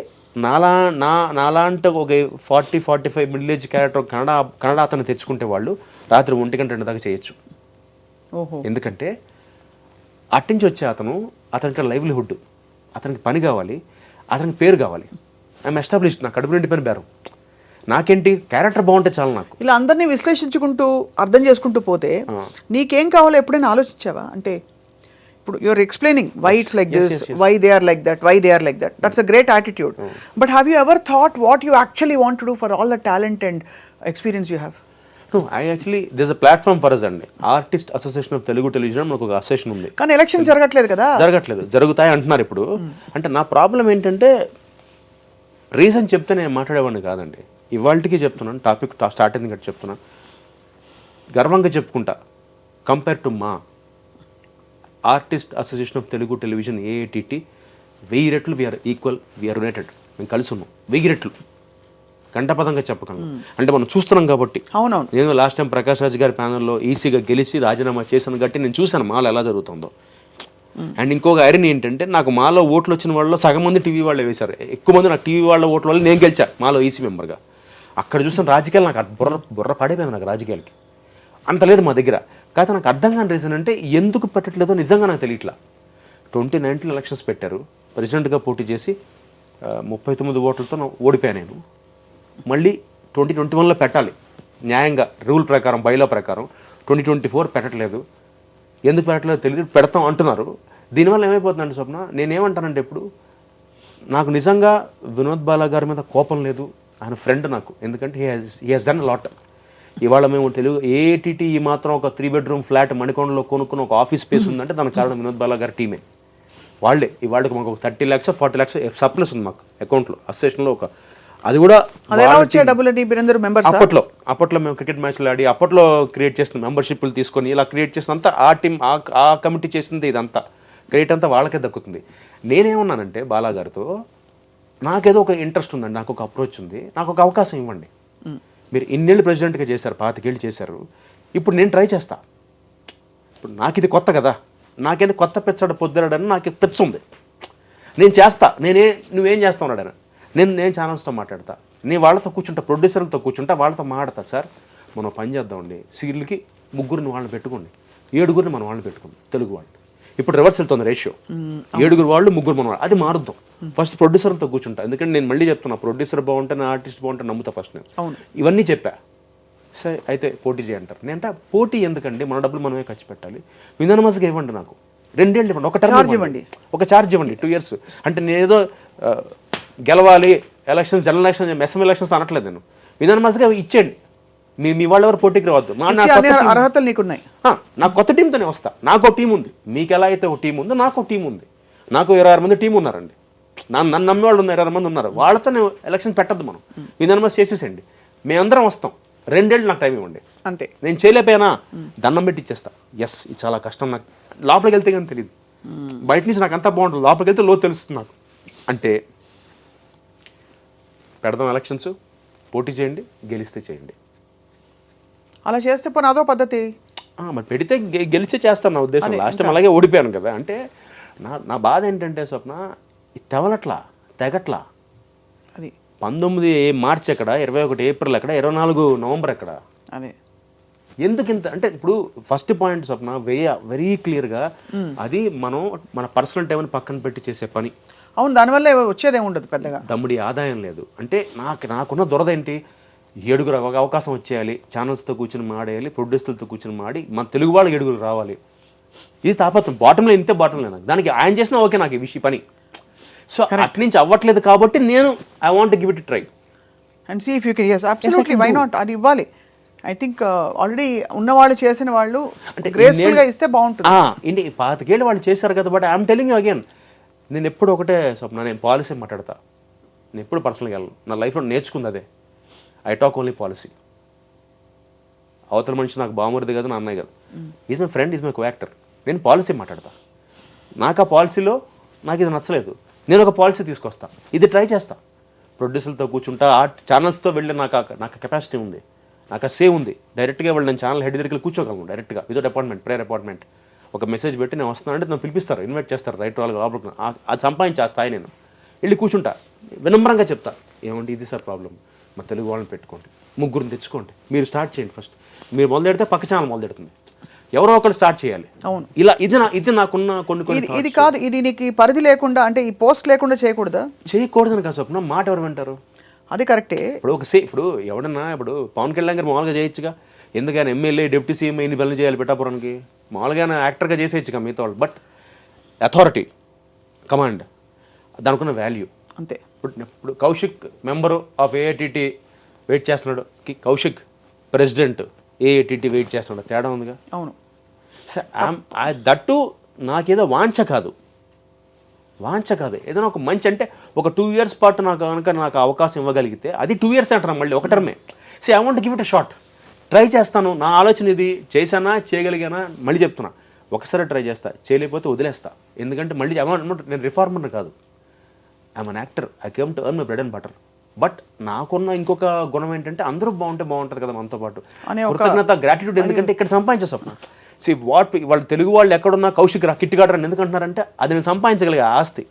నాలాంటి ఒక 40-45 మిడిల్ ఏజ్ క్యారెక్టర్ కన్నడ అతను తెచ్చుకుంటే వాళ్ళు రాత్రి 1 గంట 2 దాకా చేయొచ్చు. ఎందుకంటే అట్టించి వచ్చే అతనికి లైవ్లీహుడ్, అతనికి పని కావాలి, అతనికి పేరు కావాలి. ఐఎమ్ ఎస్టాబ్లిష్డ్, నా కడుపు నిండి పని బేరం. నాకేంటి క్యారెక్టర్ బాగుంటే చాలు. నాకు ఇలా అందరినీ విశ్లేషించుకుంటూ అర్థం చేసుకుంటూ పోతే నీకేం కావాలో ఎప్పుడైనా ఆలోచించావా? అంటే ఇప్పుడు you're explaining why it's like this, why they are like that, why they are like that. That's a great attitude. But have you ever thought what you actually want to do for all the talent and experience you have? No, there's a platform for us అండి. Artist association of Telugu television మనకు ఒక అసోసియేషన్ ఉంది. కానీ ఎలక్షన్ జరగట్లేదు కదా? జరుగుతాయి అంటున్నారు ఇప్పుడు. అంటే నా ప్రాబ్లం ఏంటంటే రీజన్ చెప్తే నేను మాట్లాడేవాడిని కాదండి. ఇవాళకి చెప్తున్నాను, టాపిక్ స్టార్ట్ అయింది కాబట్టి చెప్తున్నాను, గర్వంగా చెప్పుకుంటా. కంపేర్ టు మా artist association of Telugu television AATT 1000 రెట్లు వీఆర్ ఈక్వల్, వీఆర్ యునైటెడ్. మేము కలిసి ఉన్నాం 1000 రెట్లు, గంటపదంగా చెప్పగలను. అంటే మనం చూస్తున్నాం కాబట్టి. అవునవును. నేను లాస్ట్ టైం ప్రకాష్ రాజ్ గారి ప్యానల్లో ఈసీగా గెలిచి రాజీనామా చేశాను కాబట్టి నేను చూశాను మాలో ఎలా జరుగుతుందో. అండ్ ఇంకొక ఐరన్ ఏంటంటే నాకు మాలో ఓట్లు వచ్చిన వాళ్ళు సగం మంది టీవీ వాళ్ళే వేశారు, ఎక్కువ మంది నాకు టీవీ వాళ్ళ ఓట్ల వల్ల నేను గెలిచాను మాలో ఈసీ మెంబర్గా. అక్కడ చూసిన రాజకీయాలు నాకు బుర్ర పడిపోయింది నాకు రాజకీయాలకి. అంత లేదు మా దగ్గర. కాకపోతే నాకు అర్థం కాని రీజన్ అంటే ఎందుకు పెట్టట్లేదో నిజంగా నాకు తెలియట్లా. 2019 ఎలక్షన్స్ పెట్టారు, ప్రెసిడెంట్గా పోటీ చేసి 39 ఓట్లతో ఓడిపోయాను నేను. మళ్ళీ 2021లో పెట్టాలి న్యాయంగా, రూల్ ప్రకారం, బైలా ప్రకారం. 2024 పెట్టట్లేదు. ఎందుకు పెట్టట్లేదు తెలియదు, పెడతాం అంటున్నారు. దీనివల్ల ఏమైపోతుందంటే స్వప్న, నేనేమంటానంటే ఇప్పుడు నాకు నిజంగా వినోద్ బాలా గారి మీద కోపం లేదు, ఆయన ఫ్రెండ్ నాకు. ఎందుకంటే హీ హాజ్ డన్ లాట్. ఇవాళ మేము తెలుగు ఏటీటీ ఈ మాత్రం ఒక 3 బెడ్రూమ్ ఫ్లాట్ మణికొండలో కొనుక్కున్న ఒక ఆఫీస్ స్పేస్ ఉందంటే దానికి కారణం వినోద్ బాలా గారి టీమే. వాళ్ళే ఇవాళకి మాకు 30 lakhs 40 lakhs సర్ప్లస్ ఉంది మాకు అకౌంట్లో, అసోసియేషన్లో. ఒక అది కూడా అప్పట్లో మేము క్రికెట్ మ్యాచ్లు ఆడి అప్పట్లో క్రియేట్ చేసిన మెంబర్షిప్లు తీసుకొని ఇలా క్రియేట్ చేసినంత ఆ టీం ఆ కమిటీ చేసింది. ఇదంతా క్రియేట్ అంతా వాళ్ళకే దక్కుతుంది. నేనేమన్నానంటే బాలా గారితో, నాకేదో ఒక ఇంట్రెస్ట్ ఉందండి, నాకు ఒక అప్రోచ్ ఉంది, నాకు ఒక అవకాశం ఇవ్వండి. మీరు ఇన్నేళ్ళు ప్రెసిడెంట్గా చేశారు, 25 ఏళ్ళు చేశారు, ఇప్పుడు నేను ట్రై చేస్తా. ఇప్పుడు నాకు ఇది కొత్త కదా, నాకేదో కొత్త పెచ్చాడు పొద్దురాడని నాకు పెచ్చ ఉంది, నేను చేస్తా. నువ్వేం చేస్తా ఉన్నాడని నేను ఛానల్స్తో మాట్లాడతా, నేను వాళ్ళతో కూర్చుంటా, ప్రొడ్యూసర్లతో కూర్చుంటా, వాళ్ళతో మాట్లాడతా. సార్ మనం పని చేద్దామండి, సీరియల్కి 3 వాళ్ళని పెట్టుకోండి, 7 మన వాళ్ళని పెట్టుకోండి తెలుగు వాళ్ళు. ఇప్పుడు రివర్స్ వెళ్తుంది రేషియో, 7 వాళ్ళు 3 మన వాళ్ళు. అది మారుద్దాం. ఫస్ట్ ప్రొడ్యూసర్తో కూర్చుంటా, ఎందుకంటే నేను మళ్ళీ చెప్తున్నా, ప్రొడ్యూసర్ బాగుంటే ఆర్టిస్ట్ బాగుంటే నమ్ముతా ఫస్ట్ నేను. ఇవన్నీ చెప్పా. సరే అయితే పోటీ చేయంటారు. నేనంటే పోటీ ఎందుకండి, మన డబ్బులు మనమే ఖర్చు పెట్టాలి, విధానమాసగా ఇవ్వండి, నాకు 2 ఏళ్ళు ఇవ్వండి, ఒక టర్మ్ ఇవ్వండి, ఒక ఛార్జ్ ఇవ్వండి, 2 years. అంటే నేనేదో గెలవాలి elections, general election, SM elections అనట్లేదు నేను. విధానమాసగా ఇచ్చేయండి, మీ వాళ్ళెవరు పోటీకి రావద్దు. అర్హతలు నీకున్నాయి, నాకు కొత్త టీంతోనే వస్తా. నాకు ఒక టీం ఉంది, మీకు ఎలా అయితే ఒక టీం ఉందో నాకు ఒక టీం ఉంది. నాకు 26 మంది టీం ఉన్నారండి, నన్ను నమ్మే వాళ్ళు ఉన్నారు, 26 మంది ఉన్నారు. వాళ్ళతో నేను ఎలక్షన్ పెట్టద్దు, మనం విధానమాస చేసేసండి, మేమందరం వస్తాం. 2 ఏళ్ళు నాకు టైం ఇవ్వండి అంతే. నేను చేయలేకపోయినా దండం పెట్టి ఇచ్చేస్తా. ఎస్ ఇది చాలా కష్టం, నాకు లోపలికి వెళ్తే కానీ తెలియదు, బయట నుంచి నాకు అంతా బాగుంటుంది, లోపలికి వెళ్తే లో తెలుస్తుంది నాకు. అంటే పెడదాం ఎలక్షన్స్, పోటీ చేయండి, గెలిస్తే చేయండి. అలా చేస్తే పోనీ అదో పద్ధతి. మరి పెడితే గెలిచే చేస్తాను నా ఉద్దేశం. లాస్ట్ టైం అలాగే ఓడిపోయాను కదా. అంటే నా బాధ ఏంటంటే స్వప్న, తెవలట్లా, తెగట్లా. అది 19 మార్చి ఎక్కడ, 21 ఏప్రిల్ ఎక్కడ, 24 నవంబర్ ఎక్కడ? అదే ఎందుకు ఇంత అంటే, ఇప్పుడు ఫస్ట్ పాయింట్ స్వప్న వెరీ క్లియర్గా, అది మనం మన పర్సనల్ టైంని పక్కన పెట్టి చేసే పని. అవును, దానివల్ల వచ్చేదేమి ఉండదు పెద్దగా, దమ్ముడి ఆదాయం లేదు. అంటే నాకున్న దురద ఏంటి, 7 అవకాశం వచ్చేయాలి, ఛానల్స్తో కూర్చొని మాడేయాలి, ప్రొడ్యూసర్లతో కూర్చొని మాడి మన తెలుగు వాళ్ళు 7 రావాలి. ఇది తాపత్రం. బాటంలో ఇంతే, బాటంలో నాకు దానికి ఆయన చేసినా ఓకే, నాకు ఈ విషయం పని. సో అటు నుంచి అవ్వట్లేదు కాబట్టి నేను I want give it try and see if you can. yes absolutely, why not, అది ఇవ్వాలి. ఐ థింక్ ఆల్రెడీ ఉన్నవాళ్ళు చేసిన వాళ్ళు అంటే గ్రేస్ఫుల్గా ఇస్తే బాగుంటుంది. 25 ఏళ్ళు వాళ్ళు చేశారు కదా. But I'm telling you again, నేను ఎప్పుడు ఒకటే స్వప్న, నేను పాలసీ మాట్లాడతా, నేను ఎప్పుడు పర్సనల్గా వెళ్ళను. నా లైఫ్లో నేర్చుకుంది అదే, ఐ టాక్ ఓన్లీ పాలసీ. అవతల మనిషి నాకు బామరిది కదా, నా అన్నయ్య కదా, is my friend, is my co actor. నేను పాలసీ మాట్లాడతా. నాకు ఆ పాలసీలో నాకు ఇది నచ్చలేదు, నేను ఒక పాలసీ తీసుకొస్తా, ఇది ట్రై చేస్తా. ప్రొడ్యూసర్లతో కూర్చుంటా, ఆ ఛానల్స్తో వెళ్ళి నాకు కెపాసిటీ ఉంది, నాకు ఆ సేవ్ ఉంది. డైరెక్ట్గా వెళ్ళి నేను ఛానల్ హెడ్ దగ్గరికి కూర్చోగలను డైరెక్ట్గా, వితౌట్ అపాయింట్మెంట్, ప్రేయర్ అపాయింట్మెంట్. ఒక మెసేజ్ పెట్టి నేను వస్తున్నాను అంటే నన్ను పిలిపిస్తారు, ఇన్వైట్ చేస్తారు, రైట్ వాళ్ళకి లోపలికి. అది సంపాదించే ఆ స్థాయి నేను వెళ్ళి కూర్చుంటా, వినమ్రంగా చెప్తా, ఏమంటే ఇది సార్ ప్రాబ్లం, మా తెలుగు వాళ్ళని పెట్టుకోండి, 3 తెచ్చుకోండి, మీరు స్టార్ట్ చేయండి. ఫస్ట్ మీరు మొదలెడితే పక్క ఛానల్ మొదలెడుతుంది, ఎవరో ఒకరు స్టార్ట్ చేయాలి. అవును, ఇలా ఇది నాకున్న కొన్ని ఇది కాదు, ఇది నీకు పరిధి లేకుండా, అంటే ఈ పోస్ట్ లేకుండా చేయకూడదా? చేయకూడదని కాదు స్వప్న, మాట ఎవరు వింటారు? అది కరెక్టే. ఇప్పుడు ఎవడన్నా, ఇప్పుడు పవన్ కళ్యాణ్ గారు మామూలుగా చేయొచ్చుగా, ఎందుకని ఎమ్మెల్యే డిప్యూటీ సీఎం ఇన్ని పనులు చేయాలి పిఠాపురానికి, మామూలుగా యాక్టర్గా చేసేయచ్చుగా మిగతా వాళ్ళు. బట్ అథారిటీ, కమాండ్, దానికున్న వాల్యూ అంతే. ఇప్పుడు కౌశిక్ మెంబరు ఆఫ్ ఏఐటీటీ వెయిట్ చేస్తున్నాడు, కౌశిక్ ప్రెసిడెంట్ ఏఐటీటీ వెయిట్ చేస్తున్నాడు, తేడా ఉందిగా. అవును సార్, దట్టు నాకేదో వాంఛ కాదు, ఏదైనా ఒక మంచి అంటే ఒక 2 years పాటు నాకు అవకాశం ఇవ్వగలిగితే అది 2 years అంటారు, మళ్ళీ ఒక టర్మే. So I want give it a shot, try చేస్తాను. నా ఆలోచన ఇది, చేశానా చేయగలిగానా మళ్ళీ చెప్తున్నా, ఒకసారి ట్రై చేస్తా, చేయలేకపోతే వదిలేస్తా. ఎందుకంటే మళ్ళీ నేను రిఫార్మర్ కాదు, I'm an actor, I came to earn my bread and butter. But నాకున్న ఇంకొక గుణం ఏంటంటే, అందరూ బాగుంటే బాగుంటుంది కదా మనతో పాటు, కృతజ్ఞత, గ్రాటిట్యూడ్. ఎందుకంటే ఇక్కడ సంపాదించే స్వప్న. సి వాళ్ళు తెలుగు వాళ్ళు ఎక్కడున్నా కౌశిక్ రా, కిట్టిగాడు అని ఎందుకంటున్నారంటే, అది నేను సంపాదించగలిగే ఆస్తి.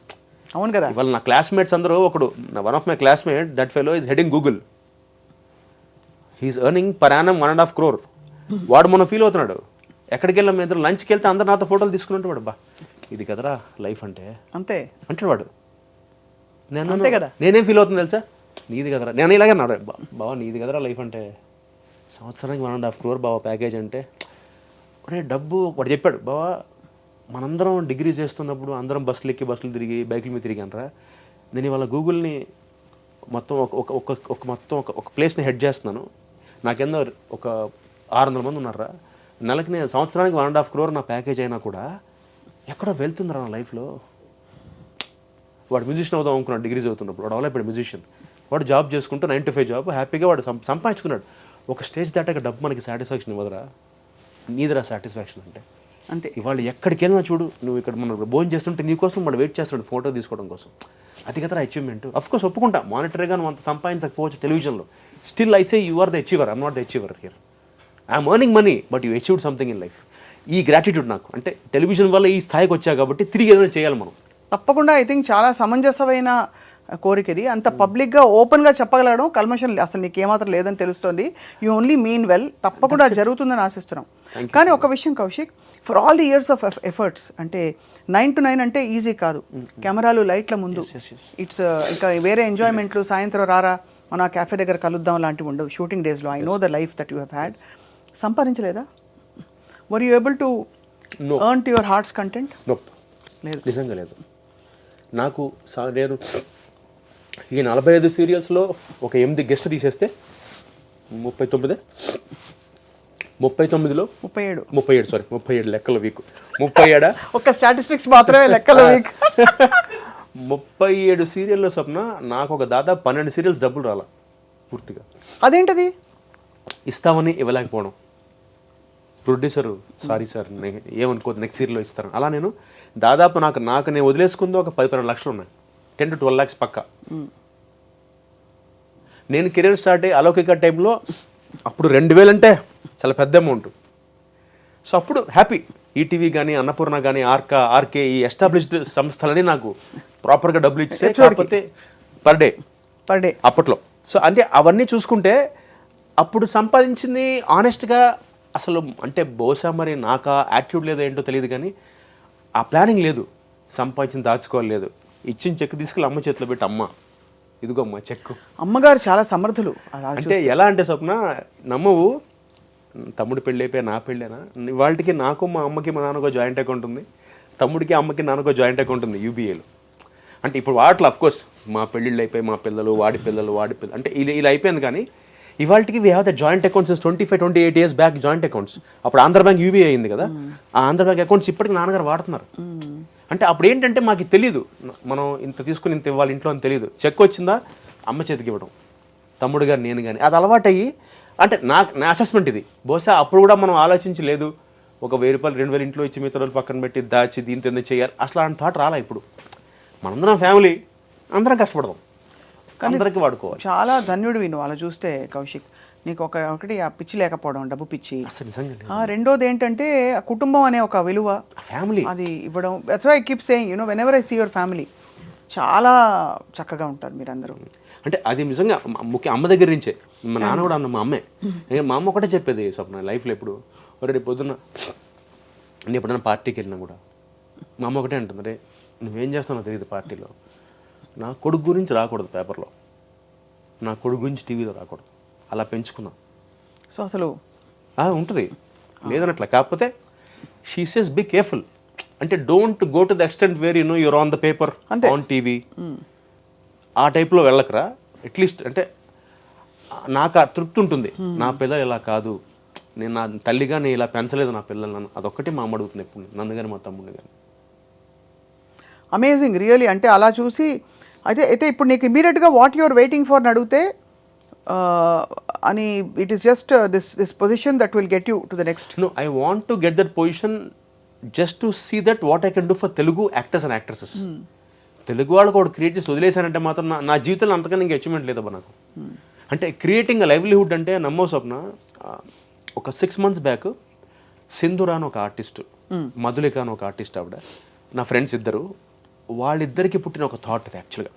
అవును కదా. ఇవాళ నా క్లాస్మేట్స్ అందరూ, ఒకడు one of my classmate, that fellow is heading Google, he's earning per annum 1.5 crore. వాడు మనం ఫీల్ అవుతున్నాడు. ఎక్కడికి వెళ్ళాం మేము ఇద్దరు లంచ్కి వెళ్తే అందరు నాతో ఫోటోలు తీసుకున్నట్టు వాడు, బా ఇది కదరా లైఫ్ అంటే అంతే అంటాడు వాడు. నేను అంతే కదా. నేనేం ఫీల్ అవుతుంది తెలుసా, నీది కదరా, నేను ఇలాగే అన్నాడు, బావా నీది కదరా లైఫ్ అంటే, సంవత్సరానికి 1.5 crore బావా ప్యాకేజ్ అంటే, ఒరే డబ్బు వాడు చెప్పాడు, బావా మనందరం డిగ్రీ చేస్తున్నప్పుడు అందరం బస్సులు ఎక్కి బస్సులు తిరిగి బైకుల మీద తిరిగానరా, నేను ఇవాళ గూగుల్ని మొత్తం ఒక ప్లేస్ని హెడ్ చేస్తున్నాను, నాకెందో ఒక 600 మంది ఉన్నారా, నెలకి నేను సంవత్సరానికి 1.5 crore నా ప్యాకేజ్ అయినా కూడా ఎక్కడో వెళ్తుందిరా నా లైఫ్లో. వాడు మ్యూజిషియన్ అవుదాం అనుకున్నాడు డిగ్రీ చదువుతున్నప్పుడు, వాడు అవైపోయాడు మ్యూజిషియన్. వాడు జాబ్ చేసుకుంటూ 9 to 5 జాబ్ హ్యాపీగా వాడు సంపాదించుకున్నాడు. ఒక స్టేజ్ దాటాక డబ్బు మనకి సాటిస్ఫాక్షన్ ఇవ్వదురా, నీదిరా సాటిస్ఫాక్షన్ అంటే. అంతే. ఇవాళ ఎక్కడికి వెళ్ళినా చూడు, నువ్వు ఇక్కడ మనం భోజనం చేస్తుంటే నీకోసం వాడు వెయిట్ చేస్తాడు ఫోటో తీసుకోవడం కోసం, అది కదా అచీవ్మెంట్. అఫ్కోర్స్ ఒప్పుకుంటా, మానిటరీగా నువ్వు అంత సంపాదించకపోవచ్చు టెలివిజన్లో, still I say you are the achiever, I'm not the achiever here. I'm earning money but you achieved something in life. ఈ గ్రాటిట్యూడ్ నాకు, అంటే టెలివిజన్ వల్ల ఈ స్థాయికి వచ్చా కాబట్టి తిరిగి ఏదైనా చేయాలి మనం. తప్పకుండా ఐ థింక్ చాలా సమంజసమైన కోరిక ఇది. అంత పబ్లిక్గా ఓపెన్గా చెప్పగలగడం, కల్మషం అసలు నీకు ఏమాత్రం లేదని తెలుస్తుంది. You only mean well. తప్పకుండా జరుగుతుందని ఆశిస్తున్నాం. కానీ ఒక విషయం Kaushik, for all the years of efforts, అంటే 9 to 9 అంటే ఈజీ కాదు. కెమెరాలు లైట్ల ముందు ఇట్స్ ఇంకా వేరే ఎంజాయ్మెంట్లు, సాయంత్రం రారా మన క్యాఫే దగ్గర కలుద్దాం లాంటివి ఉండవు షూటింగ్ డేస్లో. I know the life that you have had. సంపాదించలేదా? Were you able to earn to your heart's content? లేదు, నిజంగా లేదు. నాకు నేను ఈ 45 సీరియల్స్లో ఒక 8 గెస్ట్ తీసేస్తే 39లో 37 లెక్కల వీక్ 37 ఒక స్టాటిస్టిక్స్ మాత్రమే లెక్కల వీక్ 37 సీరియల్లో స్వప్న నాకు ఒక దాదాపు 12 సీరియల్స్ డబ్బులు రాలా పూర్తిగా. అదేంటది? ఇస్తామని ఇవ్వలేకపోవడం, ప్రొడ్యూసరు సారీ సార్ ఏమనుకోదు నెక్స్ట్ సీరియల్లో ఇస్తాను. అలా నేను దాదాపు నాకు నేను వదిలేసుకుందో ఒక 10-12 లక్షలు ఉన్నాయి, 10 to 12 lakhs పక్కా. నేను కెరీర్ స్టార్ట్ అయ్యి అలౌకిక టైంలో అప్పుడు 2000 అంటే చాలా పెద్ద అమౌంట్. సో అప్పుడు హ్యాపీ. ఈటీవీ కానీ అన్నపూర్ణ కానీ ఆర్కే ఈ ఎస్టాబ్లిష్డ్ సంస్థలని నాకు ప్రాపర్గా డబ్బులు ఇచ్చే, కాకపోతే పర్ డే అప్పట్లో. సో అంటే అవన్నీ చూసుకుంటే అప్పుడు సంపాదించింది ఆనెస్ట్గా అసలు అంటే బహుశా మరి నాకు యాటిట్యూడ్ లేదో ఏంటో తెలియదు, కానీ ఆ ప్లానింగ్ లేదు, సంపాదించింది దాచుకోలేదు. ఇచ్చిన చెక్ తీసుకెళ్ళి అమ్మ చేతిలో పెట్టి, అమ్మ ఇదిగో అమ్మ చెక్కు. అమ్మగారు చాలా సమర్థులు. అంటే ఎలా అంటే స్వప్న నమ్మవు, తమ్ముడు పెళ్ళి అయిపోయా నా పెళ్ళేనా, వాళ్ళకి నాకు మా అమ్మకి మా నాన్నకో జాయింట్ అకౌంట్ ఉంది, తమ్ముడికి అమ్మకి నాన్నకో జాయింట్ అకౌంట్ ఉంది యూబీఏలో. అంటే ఇప్పుడు వాటిలో అఫ్కోర్స్ మా పెళ్ళిళ్ళు అయిపోయి మా పిల్లలు వాడి పిల్లలు అంటే ఇలా అయిపోయింది. కానీ ఇవాళకి we have the joint accounts 25-28 years back joint accounts. అప్పుడు ఆంధ్ర బ్యాంక్ యూబీఐ అయింది కదా, ఆ ఆంధ్ర బ్యాంక్ అకౌంట్స్ ఇప్పటికి నాన్నగారు వాడుతున్నారు. అంటే అప్పుడు ఏంటంటే మాకు తెలియదు, మనం ఇంత తీసుకుని ఇంత ఇవ్వాలి ఇంట్లో అని తెలియదు. చెక్ వచ్చిందా అమ్మ చేతికి ఇవ్వడం, తమ్ముడు గారు నేను కానీ, అది అలవాటయ్యి. అంటే నా అసెస్మెంట్ ఇది. బహుశా అప్పుడు కూడా మనం ఆలోచించలేదు, ఒక 1000 రూపాయలు 2000 ఇంట్లో ఇచ్చి మిగతా రోజులు పక్కన పెట్టి దాచి దీంతో ఎందుకు చేయాలి, అసలు అంత థాట్ రాలా. ఇప్పుడు మనందరం ఫ్యామిలీ, అందరం కష్టపడదాం, అందరికీ వాడుకోవాలి. చాలా ధన్యుడివి నువ్వు అలా చూస్తే కౌశిక్. నీకు ఒకటి ఆ పిచ్చి లేకపోవడం, డబ్బు పిచ్చి. అసలు నిజంగా. రెండోది ఏంటంటే కుటుంబం అనే ఒక విలువ, ఫ్యామిలీ అది ఇవ్వడం. That's why I keep saying, you know, whenever I see your family, చాలా చక్కగా ఉంటారు మీరందరూ. అంటే అది నిజంగా ముఖ్య అమ్మ దగ్గర నుంచే. మా నాన్న కూడా అన్న, మా అమ్మే, మా అమ్మ ఒకటే చెప్పేది స్వప్న లైఫ్లో ఎప్పుడు, రేపు పొద్దున్న నేను ఎప్పుడైనా పార్టీకి వెళ్ళినా కూడా మా అమ్మ ఒకటే అంటుంది, రే నువ్వేం చేస్తానో తెలియదు పార్టీలో, నా కొడుకు గురించి రాకూడదు పేపర్లో, నా కొడుకు గురించి టీవీలో రాకూడదు, అలా పెంచుకున్నాం. సో అసలు ఉంటుంది లేదనట్లా. కాకపోతే షీ సేస్ బీ కేర్ఫుల్, అంటే don't go to the extent where you know you're on the paper on TV, ఆ టైప్లో వెళ్ళకరా. అట్లీస్ట్ అంటే నాకు ఆ తృప్తి ఉంటుంది, నా పిల్లలు ఇలా కాదు, నేను నా తల్లిగా నేను ఇలా పెంచలేదు నా పిల్లలను, అదొక్కటి మా అమ్మ అడుగుతుంది ఎప్పుడు, నన్ను కానీ మా తమ్ముడిని కానీ. Amazing really. అంటే అలా చూసి అయితే ఇప్పుడు నీకు ఇమీడియట్గా వాట్ యువర్ వెయిటింగ్ ఫర్ అని అడిగితే అని, it is just this position that will get you to the next. No, I want to get that position just to see that what I can do for Telugu actors and actresses. Telugu వాళ్ళకి ఒకటి క్రియేట్ చేసి వదిలేశానంటే మాత్రం నా జీవితంలో అంతకన్నా ఇంకా అచీవ్మెంట్ లేదబ్బా నాకు. అంటే క్రియేటింగ్ లైవ్లీహుడ్ అంటే నమ్మో స్వప్న, ఒక 6 months బ్యాక్ సింధురా అని ఒక ఆర్టిస్ట్, మధులిక అని ఒక ఆర్టిస్ట్, ఆవిడ నా ఫ్రెండ్స్ ఇద్దరు, వాళ్ళిద్దరికి పుట్టిన ఒక థాట్ ఇది. యాక్చువల్గా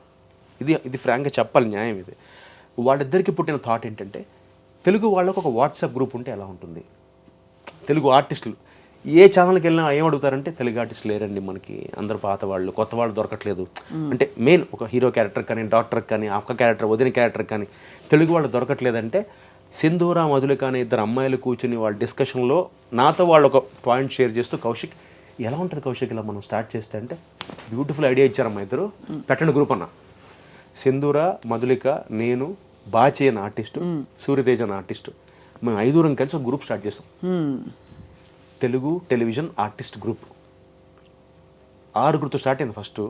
ఇది ఫ్రాంక్గా చెప్పాలి, న్యాయం ఇది. వాళ్ళిద్దరికి పుట్టిన థాట్ ఏంటంటే, తెలుగు వాళ్ళకు ఒక వాట్సాప్ గ్రూప్ ఉంటే ఎలా ఉంటుంది? తెలుగు ఆర్టిస్టులు ఏ ఛానల్కి వెళ్ళినా ఏం అడుగుతారంటే తెలుగు ఆర్టిస్టులు లేరండి మనకి, అందరు పాత వాళ్ళు, కొత్త వాళ్ళు దొరకట్లేదు. అంటే మెయిన్ ఒక హీరో క్యారెక్టర్ కానీ, డాక్టర్ కానీ, అక్క క్యారెక్టర్, వదిన క్యారెక్టర్ కానీ తెలుగు వాళ్ళు దొరకట్లేదంటే సింధూర మధులిక అనే ఇద్దరు అమ్మాయిలు కూర్చుని వాళ్ళ డిస్కషన్లో నాతో వాళ్ళు ఒక పాయింట్ షేర్ చేస్తూ, కౌశిక్ ఎలా ఉంటుంది కౌశిక్ ఇలా మనం స్టార్ట్ చేస్తే అంటే, బ్యూటిఫుల్ ఐడియా ఇచ్చారమ్మా ఇద్దరు, పెట్టండి గ్రూప్ అన్న. సింధూర, మధులిక, నేను, బాచి అనే ఆర్టిస్టు, సూర్యతేజ్ అనే ఆర్టిస్టు, మేము 5 కలిసి ఒక గ్రూప్ స్టార్ట్ చేస్తాం. Telugu television artist group 6 start అయింది ఫస్ట్.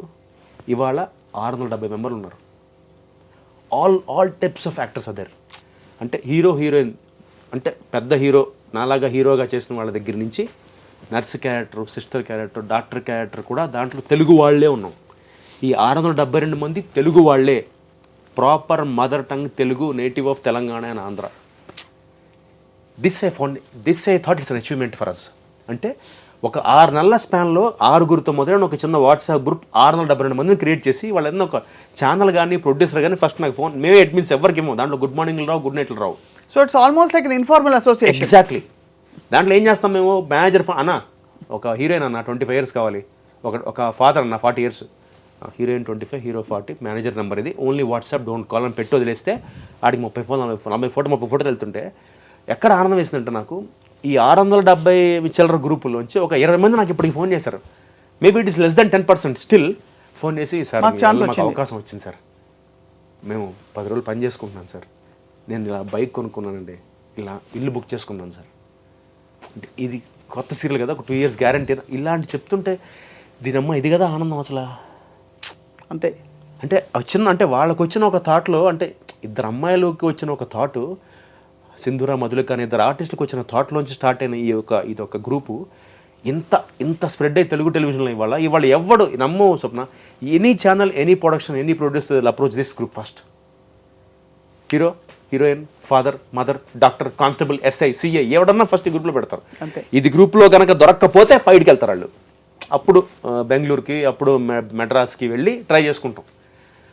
ఇవాళ 670 మెంబర్లు ఉన్నారు. All types of actors other. అంటే హీరో హీరోయిన్, అంటే పెద్ద హీరో నాలాగా హీరోగా చేసిన వాళ్ళ దగ్గర నుంచి nurse character, sister character, doctor character కూడా దాంట్లో తెలుగు వాళ్ళే ఉన్నాం. ఈ 672 మంది తెలుగు వాళ్ళే, proper mother tongue Telugu, native of Telangana and Andhra. This I thought it's an achievement for us. అంటే ఒక 6 నెలల స్పాన్లో 6 మొదలైన ఒక చిన్న వాట్సాప్ గ్రూప్ 672 మందిని క్రియేట్ చేసి వాళ్ళ ఒక ఛానల్ కానీ, ప్రొడ్యూసర్ కానీ ఫస్ట్ నాకు ఫోన్, మేమే అడ్మిన్స్ ఎవరికి ఏమో, దాంట్లో గుడ్ మార్నింగ్లు రావు, గుడ్ నైట్లు రావు. So it's almost like informal association. Exactly. దాంట్లో ఏం చేస్తాం మేము, మేనేజర్ అన్న ఒక హీరోయిన్ అన్న 25 years కావాలి, ఒక ఫాదర్ అన్న 40 years, heroine 25, hero 40, manager number ఇది, ఓన్లీ వాట్సాప్, డోంట్ కాల్ అని పెట్టి వదిలేస్తే ఆడికి 30 ఫోటోలు వెళ్తుంటే ఎక్కడ ఆనందం వేసిందంటే నాకు, ఈ 670 చిల్లర గ్రూపుల్లోంచి ఒక 20 మంది నాకు ఇప్పటికి ఫోన్ చేశారు. Maybe it is less than 10%. Still phone చేసి, సార్ మాకు అవకాశం వచ్చింది సార్, మేము 10 రోజులు పని చేసుకుంటున్నాను సార్, నేను ఇలా బైక్ కొనుక్కున్నానండి, ఇలా ఇల్లు బుక్ చేసుకున్నాను సార్, అంటే ఇది కొత్త సీరియల్ కదా, ఒక 2 years గ్యారంటీ, ఇలాంటి చెప్తుంటే దీనమ్మ ఇది కదా ఆనందం అసలు. అంతే. అంటే అంటే వాళ్ళకు వచ్చిన ఒక థాట్లో, అంటే ఇద్దరు అమ్మాయిలకి వచ్చిన ఒక థాటు, సింధూర మధులిక అనే ఇద్దరు ఆర్టిస్టులకు వచ్చిన థాట్లోంచి స్టార్ట్ అయిన ఇది ఒక గ్రూపు ఇంత స్ప్రెడ్ అయ్యి తెలుగు టెలివిజన్లో ఇవాళ ఎవడు నమ్మో Swapna, any channel, any production, any producer approach this group first. Hero, heroine, father, mother, doctor, constable, SI, CI ఎవడన్నా ఫస్ట్ ఈ గ్రూప్లో పెడతారు. ఇది గ్రూప్లో కనుక దొరక్కపోతే బయటికి వెళ్తారు వాళ్ళు. అప్పుడు బెంగళూరుకి, అప్పుడు మెడ్రాస్కి వెళ్ళి ట్రై చేసుకుంటాం.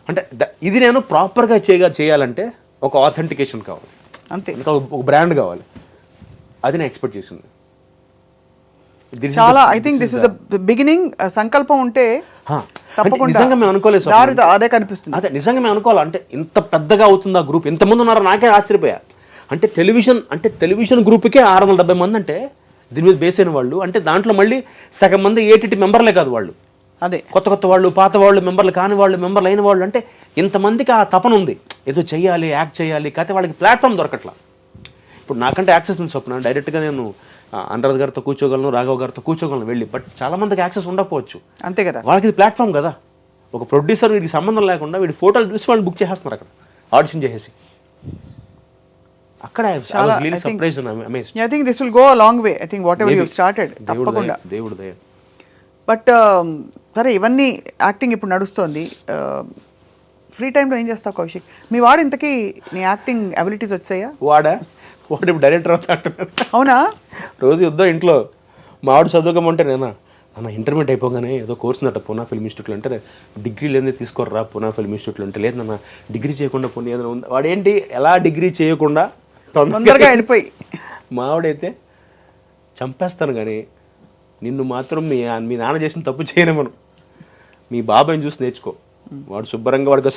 అంటే ఇది నేను ప్రాపర్గా చేయాలంటే ఒక ఆథెంటికేషన్ కావాలి, అంతే, ఒక బ్రాండ్ కావాలి. అది నేను ఎక్స్పెక్ట్ చేసింది. చాలా I think this is a beginning. సంకల్పం ఉంటే తప్పకుండా నిజంగా మేము అనుకోలేదు, అదే కనిపిస్తుంది. అదే నిజంగా మేము అనుకోవాలి. అంటే ఇంత పెద్దగా అవుతుంది ఆ గ్రూప్, ఎంతమంది ఉన్నారో నాకే ఆశ్చర్యపోయా. అంటే టెలివిజన్ గ్రూప్కే 670 మంది అంటే దీని మీద బేస్ అయిన వాళ్ళు, అంటే దాంట్లో మళ్ళీ సగం మంది ఏటీటీ మెంబర్లే కాదు వాళ్ళు, అదే కొత్త వాళ్ళు, పాత వాళ్ళు, మెంబర్లు కాని వాళ్ళు, మెంబర్లు అయిన వాళ్ళు. అంటే ఇంతమందికి ఆ తపన ఉంది, ఏదో చెయ్యాలి, యాక్ట్ చేయాలి, కాకపోతే వాళ్ళకి ప్లాట్ఫామ్ దొరకట్లా. ఇప్పుడు నాకంటే యాక్సెస్ ఉంది స్వప్న, డైరెక్ట్గా నేను అనురాధ్ గారితో కూర్చోగలను, రాఘవ్ గారితో కూర్చోగలను వెళ్ళి, బట్ చాలా మందికి యాక్సెస్ ఉండకపోవచ్చు. అంతే కదా, వాళ్ళకి ఇది ప్లాట్ఫామ్ కదా. ఒక ప్రొడ్యూసర్ వీడికి సంబంధం లేకుండా వీడి ఫోటోలు చూసి వాళ్ళు బుక్ చేసేస్తున్నారు అక్కడ, ఆడిషన్ చేసేసి. అక్కడ I think this will go a long way. I think whatever you have started, తప్పకుండా దేవుడు దయ. బట్ సరే, ఇవన్నీ యాక్టింగ్ ఇప్పుడు నడుస్తోంది. ఫ్రీ టైంలో ఏం చేస్తావు కౌశిక్? మీ వాడు ఇంతకీ నీ యాక్టింగ్ అబిలిటీస్ వచ్చాయా? వాడు ఇప్పుడు డైరెక్టర్ అవుతాడు. అవునా? రోజు యుద్ధం ఇంట్లో. మావాడు చదువుకోమంటే నేనా అన్న ఇంటర్మీడియట్ అయిపోగానే ఏదో కోర్స్ ఉందట పూనా ఫిల్మ్ ఇన్స్టిట్యూట్లో, అంటే డిగ్రీ లేదే తీసుకోర్రా పూనా ఫిల్మ్ ఇన్స్టిట్యూట్లో, అంటే లేదు నాన్న డిగ్రీ చేయకుండా పోనీ ఏదైనా ఉంది. వాడేంటి ఎలా డిగ్రీ చేయకుండా తొందరగా వెళ్ళిపోయి, మావాడైతే చంపేస్తాను కానీ నిన్ను మాత్రం మీ నాన్న చేసిన తప్పు చేయలేమను, మీ బాబాయ్ని చూసి నేర్చుకో. వాడు శుభ్రంగా వాడికి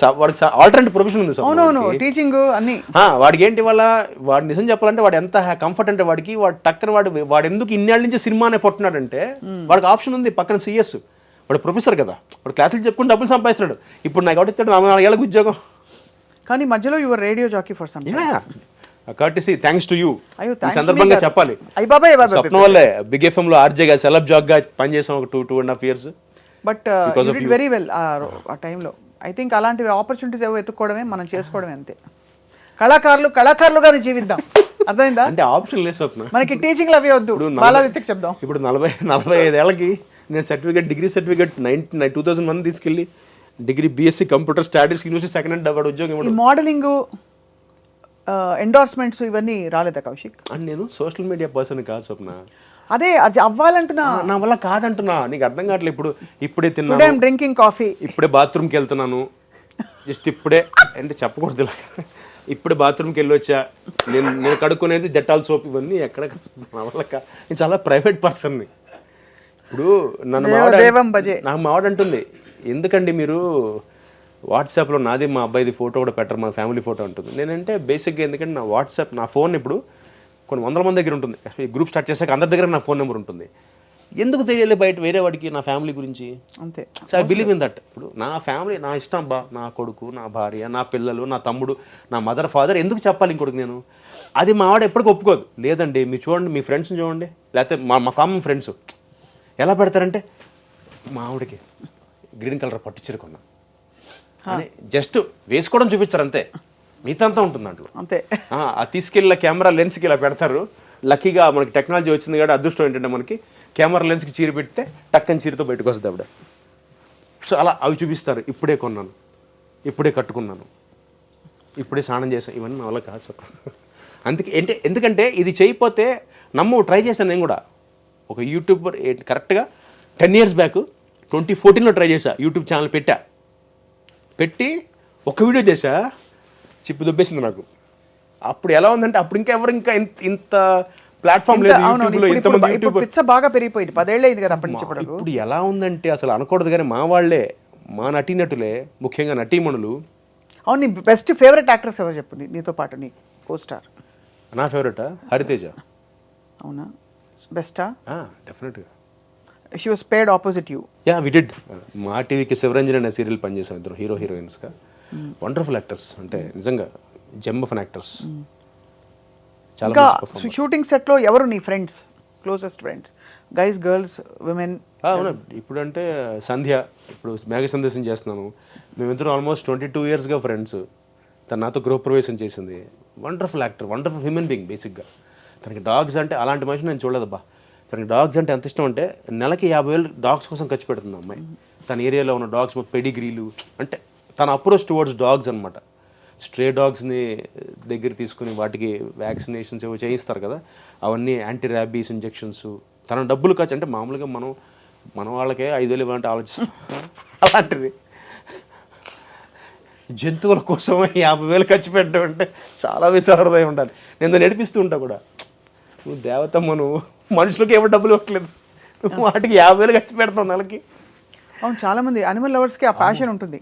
ఆల్టర్నేటివ్ ప్రొఫెషన్ ఉంది. అవునవును, టీచింగ్ అన్ని. వాడికి ఏంటి వాడు నిజం చెప్పాలంటే వాడు ఎంత కంఫర్ట్ అంటే వాడికి టక్కన వాడు ఎందుకు ఇన్నేళ్ళ నుంచి సినిమానే పట్టున్నాడంటే వాడికి ఆప్షన్ ఉంది. పక్కన సిఎస్, వాడు ప్రొఫెసర్ కదా, వాడు క్లాసులు చెప్పుకుని డబ్బులు సంపాదిస్తున్నాడు. ఇప్పుడు నాకు ఎవరిస్తాడు 4 ఏళ్ళకి ఉద్యోగం. కానీ మధ్యలో your radio jockey for some courtesy thanks to you. ఈ సందర్భంగా చెప్పాలి, స్వప్న వల్లే బిగ్ ఎఫ్ఎం లో ఆర్జేగా సెలబ్ జాబ్ గా పనిచేసాం ఒక 2.5 years. But you did very well ఆ టైంలో. ఐ థింక్ అలాంటి ఆపర్చునిటీస్ ఏవో ఎత్తుకోవడమే, మనం చేసుకోవడమే, అంతే. కళాకారులుగానే జీవిద్దాం, అర్థమైందా? అంటే ఆప్షన్ లేదు స్వప్న, మనకి టీచింగ్ అవి వద్దు, బాలాదిత్యకి చెప్దాం. ఇప్పుడు 45 ఏళ్ళకి నేను డిగ్రీ సర్టిఫికేట్ 2000 మంది తీసుకెళ్ళి degree BSc computer statistics university second hand award ఉద్యోగం. ఈ మోడలింగ్ ఎండోర్స్మెంట్స్ ఇవన్నీ రాలేదా కౌశిక్? అని నేను సోషల్ మీడియా పర్సన్ కాదు స్వప్న, అదే అది అవ్వాలంటున్నా, నా వల్ల కాదంటున్నా. నీకు అర్థం కావట్లేదు. ఇప్పుడే తిన్నాను, డ్రింకింగ్ కాఫీ, ఇప్పుడే బాత్రూమ్కి వెళ్తున్నాను, జస్ట్ ఇప్పుడే అంటే చెప్పకూడదు ఇలా. ఇప్పుడు బాత్రూమ్కి వెళ్ళి వచ్చా, నేను కడుక్కునేది డెటాల్ సోప్, ఇవన్నీ ఎక్కడ నా వల్ల నేను చాలా ప్రైవేట్ పర్సన్ని. ఇప్పుడు నన్ను నాకు మావాడు అంటుంది, ఎందుకండి మీరు వాట్సాప్లో నాది మా అబ్బాయిది ఫోటో కూడా పెట్టరు, మా ఫ్యామిలీ ఫోటో ఉంటుంది. నేనంటే బేసిక్గా ఎందుకంటే నా వాట్సాప్, నా ఫోన్ ఇప్పుడు కొన్ని వందల మంది దగ్గర ఉంటుంది. గ్రూప్ స్టార్ట్ చేశాక అందరి దగ్గర నా ఫోన్ నెంబర్ ఉంటుంది. ఎందుకు తెలియాలి బయట వేరే వాడికి నా ఫ్యామిలీ గురించి? అంతే. So I believe in that. ఇప్పుడు నా ఫ్యామిలీ, నా ఇష్టం బా, నా కొడుకు, నా భార్య, నా పిల్లలు, నా తమ్ముడు, నా మదర్, ఫాదర్, ఎందుకు చెప్పాలి ఇంకొకటి నేను? అది మావాడు ఎప్పటికీ ఒప్పుకోదు. లేదండి మీరు చూడండి, మీ ఫ్రెండ్స్ని చూడండి, లేకపోతే మా కామన్ ఫ్రెండ్స్ ఎలా పెడతారంటే, మా ఆవిడకి గ్రీన్ కలర్ పట్టు చీర కొన్నా అని జస్ట్ వేసుకోవడం చూపించారు అంతే, మిగతా అంతా ఉంటుంది దాంట్లో అంతే. ఆ తీసుకెళ్ళిన కెమెరా లెన్స్కి ఇలా పెడతారు. లక్కీగా మనకి టెక్నాలజీ వచ్చింది కాబట్టి అదృష్టం ఏంటంటే మనకి కెమెరా లెన్స్కి చీర పెడితే టక్కని చీరతో బయటకు వస్తుంది ఆవిడ. సో అలా అవి చూపిస్తారు. ఇప్పుడే కొన్నాను, ఇప్పుడే కట్టుకున్నాను, ఇప్పుడే స్నానం చేశాను, ఇవన్నీ నా వల్ల కాదు. అందుకే ఎందుకంటే ఇది చేయకపోతే ట్రై చేశాను నేను కూడా. ఒక యూట్యూబర్ కరెక్ట్గా 10 years బ్యాక్ 2014లో ట్రై చేశా. యూట్యూబ్ ఛానల్ పెట్టి ఒక వీడియో చేశా, చిప్పు దొబ్బేసింది నాకు. అప్పుడు ఎలా ఉందంటే, అప్పుడు ఇంకా ఇంత ప్లాట్ఫామ్ లేదు యూట్యూబ్లో, ఇంతమంది యూట్యూబర్ బాగా పెరిగిపోయింది. 10 ఏళ్ళు అయింది కదా అప్పటి నుంచి. ఇప్పుడు ఎలా ఉందంటే అసలు అనకూడదు కానీ మా వాళ్ళే, మా నటీనటులే, ముఖ్యంగా నటీమణులు. అవును, నీ బెస్ట్ ఫేవరెట్ యాక్ట్రెస్ ఎవరు చెప్పు, నీతో పాటు నీ కో స్టార్? నా ఫేవరెటా హరితేజ. అవునా? బెస్టా? డెఫినెట్గా. She was paid opposite you. Ya we did. మా టీవీకి శివరంజన్ అనే సీరియల్ పనిచేసాం, ఇద్దరు హీరో హీరోయిన్స్గా. వండర్ఫుల్ యాక్టర్స్, అంటే నిజంగా జెమ్ ఆఫ్ యాక్టర్స్. ఇంకా షూటింగ్ సెట్లో ఎవరు నీ friends, closest friends, guys, girls, women? అవునా, ఇప్పుడు అంటే సంధ్య, ఇప్పుడు మేఘ సందేశం చేస్తున్నాను. మేమిద్దరం ఆల్మోస్ట్ 22 yearsగా ఫ్రెండ్స్. తను నాతో గృహప్రవేశం చేసింది. Wonderful actor, wonderful human being. బేసిక్గా తనకి డాగ్స్ అంటే, అలాంటి మనిషి నేను చూడలేదబ్బా. తనకి డాగ్స్ అంటే ఎంత ఇష్టం అంటే నెలకి 50,000 డాగ్స్ కోసం ఖర్చు పెడుతుంది అమ్మాయి. తన ఏరియాలో ఉన్న డాగ్స్, పెడిగ్రీలు, అంటే తన అప్రోచ్ టువర్డ్స్ డాగ్స్ అనమాట. స్ట్రే డాగ్స్ని దగ్గర తీసుకుని వాటికి వ్యాక్సినేషన్స్ ఏవో చేయిస్తారు కదా, అవన్నీ యాంటీ ర్యాబీస్ ఇంజెక్షన్స్. తన డబ్బులు ఖర్చు అంటే మామూలుగా మన వాళ్ళకే 5,000 ఇవ్వాలంటే ఆలోచిస్తాం. అలాంటిది జంతువుల కోసం 50,000 ఖర్చు పెట్టడం అంటే చాలా విశారదయం ఉండాలి. నేను దాన్ని నడిపిస్తూ ఉంటా కూడా, నువ్వు దేవతమ్మ, నువ్వు మనుషులకి ఏమో డబ్బులు ఇవ్వట్లేదు, నువ్వు వాటికి 50,000 ఖర్చు పెడతావు నెలకి. అవును, చాలామంది అనిమల్ లవర్స్కి ఆ ప్యాషన్ ఉంటుంది.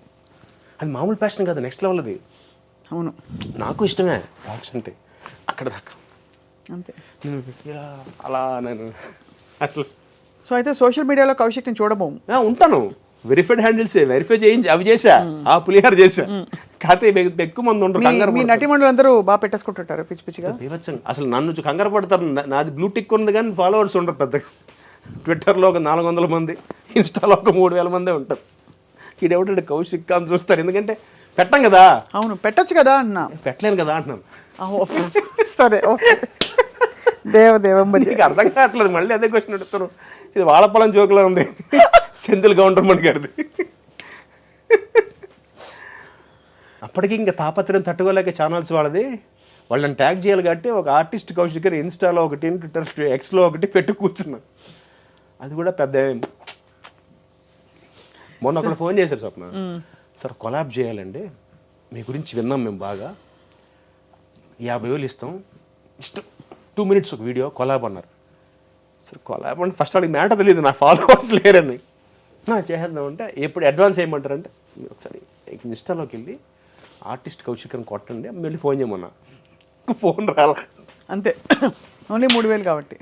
అది మామూలు ప్యాషన్ కాదు, నెక్స్ట్ లెవెల్ అది. అవును, నాకు ఇష్టమే డాగ్స్ అంటే, అక్కడ దాకా అంతే. నేను అలా నేను అసలు. సో అయితే సోషల్ మీడియాలో కౌశిక్ని చూడబోము. ఉంటాను, వెరిఫైడ్ హ్యాండిల్స్ వెరిఫై చేయించి అవి చేశా, ఆ పులిహార చేశా. కాకపోతే ఎక్కువ మంది ఉంటారు కంగారు. మీ నటిమండలు అందరూ బాగా పెట్టేసుకుంటుంటారు పిచ్చి పిచ్చిగా. అసలు నన్ను కంగారు పడతారు. నాది బ్లూ టిక్ ఉంది కానీ ఫాలోవర్స్ ఉండరు పెద్దగా. ట్విట్టర్లో ఒక 400 మంది, ఇన్స్టాలో ఒక 3,000 మందే ఉంటారు. ఈడెవటాడు కౌశిక్ అని చూస్తారు, ఎందుకంటే పెట్టం కదా. అవును, పెట్టచ్చు కదా అన్నా. పెట్టలేను కదా అంటున్నాను. సరే, ఓకే. దేవం నీకు అర్థం కావట్లేదు, మళ్ళీ అదే క్వశ్చన్ అడుగుతారు. ఇది వాడపలం జోకులో ఉంది, సెంధిల్ గవర్నమెంట్ గారిది. అప్పటికి ఇంకా తాపత్రయం తట్టుకోలేక ఛానల్స్ వాళ్ళది, వాళ్ళని ట్యాగ్ చేయాలి కాబట్టి ఒక ఆర్టిస్ట్ కౌశిక్ గారు ఇన్స్టాలో ఒకటి, ట్విట్టర్ ఎక్స్లో ఒకటి పెట్టి కూర్చున్నాను. అది కూడా పెద్ద. మొన్న ఒకరు ఫోన్ చేశారు, స్వప్న సార్ కొలాబ్ చేయాలండి, మీ గురించి విన్నాం మేము బాగా, 50,000 ఇస్తాం, ఇష్టం 2 minutes ఒక వీడియో కొలాబ్ అన్నారు. సార్ కొలాబ్ అంటే ఫస్ట్ వాడికి మ్యాటర్ తెలియదు, నా ఫాలోవర్స్ లేరని. చేసేద్దాం అంటే, ఎప్పుడు అడ్వాన్స్ చేయమంటారంటే, మీరు ఒకసారి ఇన్స్టాలోకి వెళ్ళి ఆర్టిస్ట్ కౌశిక్ అని కొట్టండి, మళ్ళీ ఫోన్ చేయమన్నా. ఫోన్ రాలా, అంతే. ఓన్లీ 3,000 కాబట్టి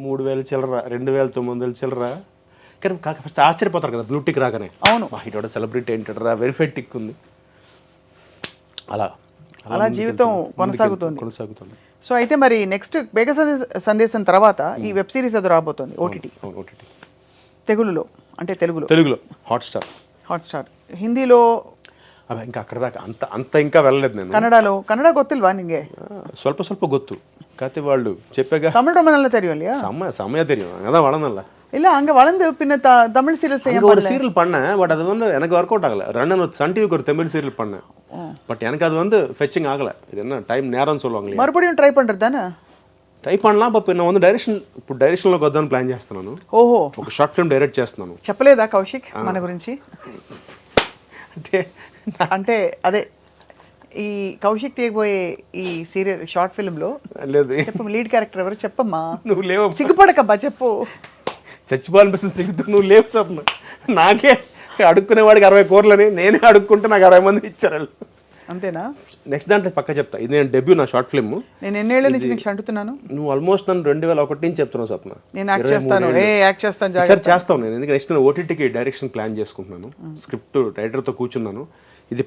3,000 చిల్లర, 2,900 చిల్లర. కానీ ఫస్ట్ ఆశ్చర్యపోతారు కదా బ్లూ టిక్ రాగానే. అవును, ఇటు సెలబ్రిటీ ఏంటరా, వెరిఫైడ్ టిక్ ఉంది. అలా జీవితం కొనసాగుతుంది. సో అయితే మరి నెక్స్ట్ మేఘ సందేశం తర్వాత ఈ వెబ్ సిరీస్ అది రాబోతుంది ఓటీటీ. తెలుగులో అంటే తెలుగులో హాట్స్టార్. హిందీలో ఇంకా అక్కడ దాకా అంత ఇంకా వెళ్ళలేదు నేను. కన్నడ ಗೊತ್ತಿಲ್ವಾ ನಿಂಗೆ? ಸ್ವಲ್ಪ ಗೊತ್ತು. ಕಾತೆ వాళ్ళు చెప్పాగా தமிழ் ரொம்ப நல்லா தெரியும் இல்லையா? செமையா தெரியும். அதான் வளர்ந்தல இல்ல அங்க வளர்ந்து பின்ன தமிழ் சீரியல்ஸ் ஒரு சீரியல் பண்ணேன். பட் அது வந்து எனக்கு ஒர்க் அவுட் ஆகல. ரன்னன் சன் டிவிக்கு ஒரு தமிழ் சீரியல் பண்ணேன். பட் எனக்கு அது வந்து ஃபெச்சிங் ஆகல. இது என்ன டைம் நேரம் சொல்லுவாங்க. మறுபடியும் ట్రై పண்றதானே? ట్రై பண்ணலாம். బట్ నేను வந்து డైరెక్షన్లోకి వద్దామని ప్లాన్ చేస్తున్నాను. ఓహో, ఒక షార్ట్ ఫిల్మ్ డైరెక్ట్ చేస్తున్నాను. చెప్పలేదా కౌశిక్ మన గురించి? అంటే అదే ఈ కౌశిక్ తీయబోయే ఈ సీరియల్ షార్ట్ ఫిల్మ్ లో లేదు చెప్పు లీడ్ క్యారెక్టర్ ఎవరు చెప్పమ్మా. నువ్వు లేవు, సిగ్గుపడకబ్బా చెప్పు. చచ్చిపోవాలనిపిస్తుంది సిగ్గుతూ నువ్వు లేవు స్వప్న. నాకే అడుక్కునేవాడికి 60 కోట్లని నేనే అడుక్కుంటే నాకు 60 మంది ఇచ్చారు వాళ్ళు. అంతేనా? నెక్స్ట్ దాంట్లో పక్క చెప్తా. ఇది నేను డెబ్యూ నా షార్ట్ ఫిల్మ్. నేను ఎన్నేళ్ల నుంచి నీకు అంటున్నాను. నువ్వు ఆల్మోస్ట్ నన్ను 2001 నుంచి చెప్తున్నావు స్వప్న. నేను యాక్ట్ చేస్తాను, యాక్ట్ చేస్తాను, సార్ చేస్తాను నేను. ఎందుకంటే నెక్స్ట్ నేను ఓటీటీకి డైరెక్షన్ ప్లాన్ చేసుకుంటున్నాను. స్క్రిప్ట్ రైటర్తో కూర్చున్నాను. ఇది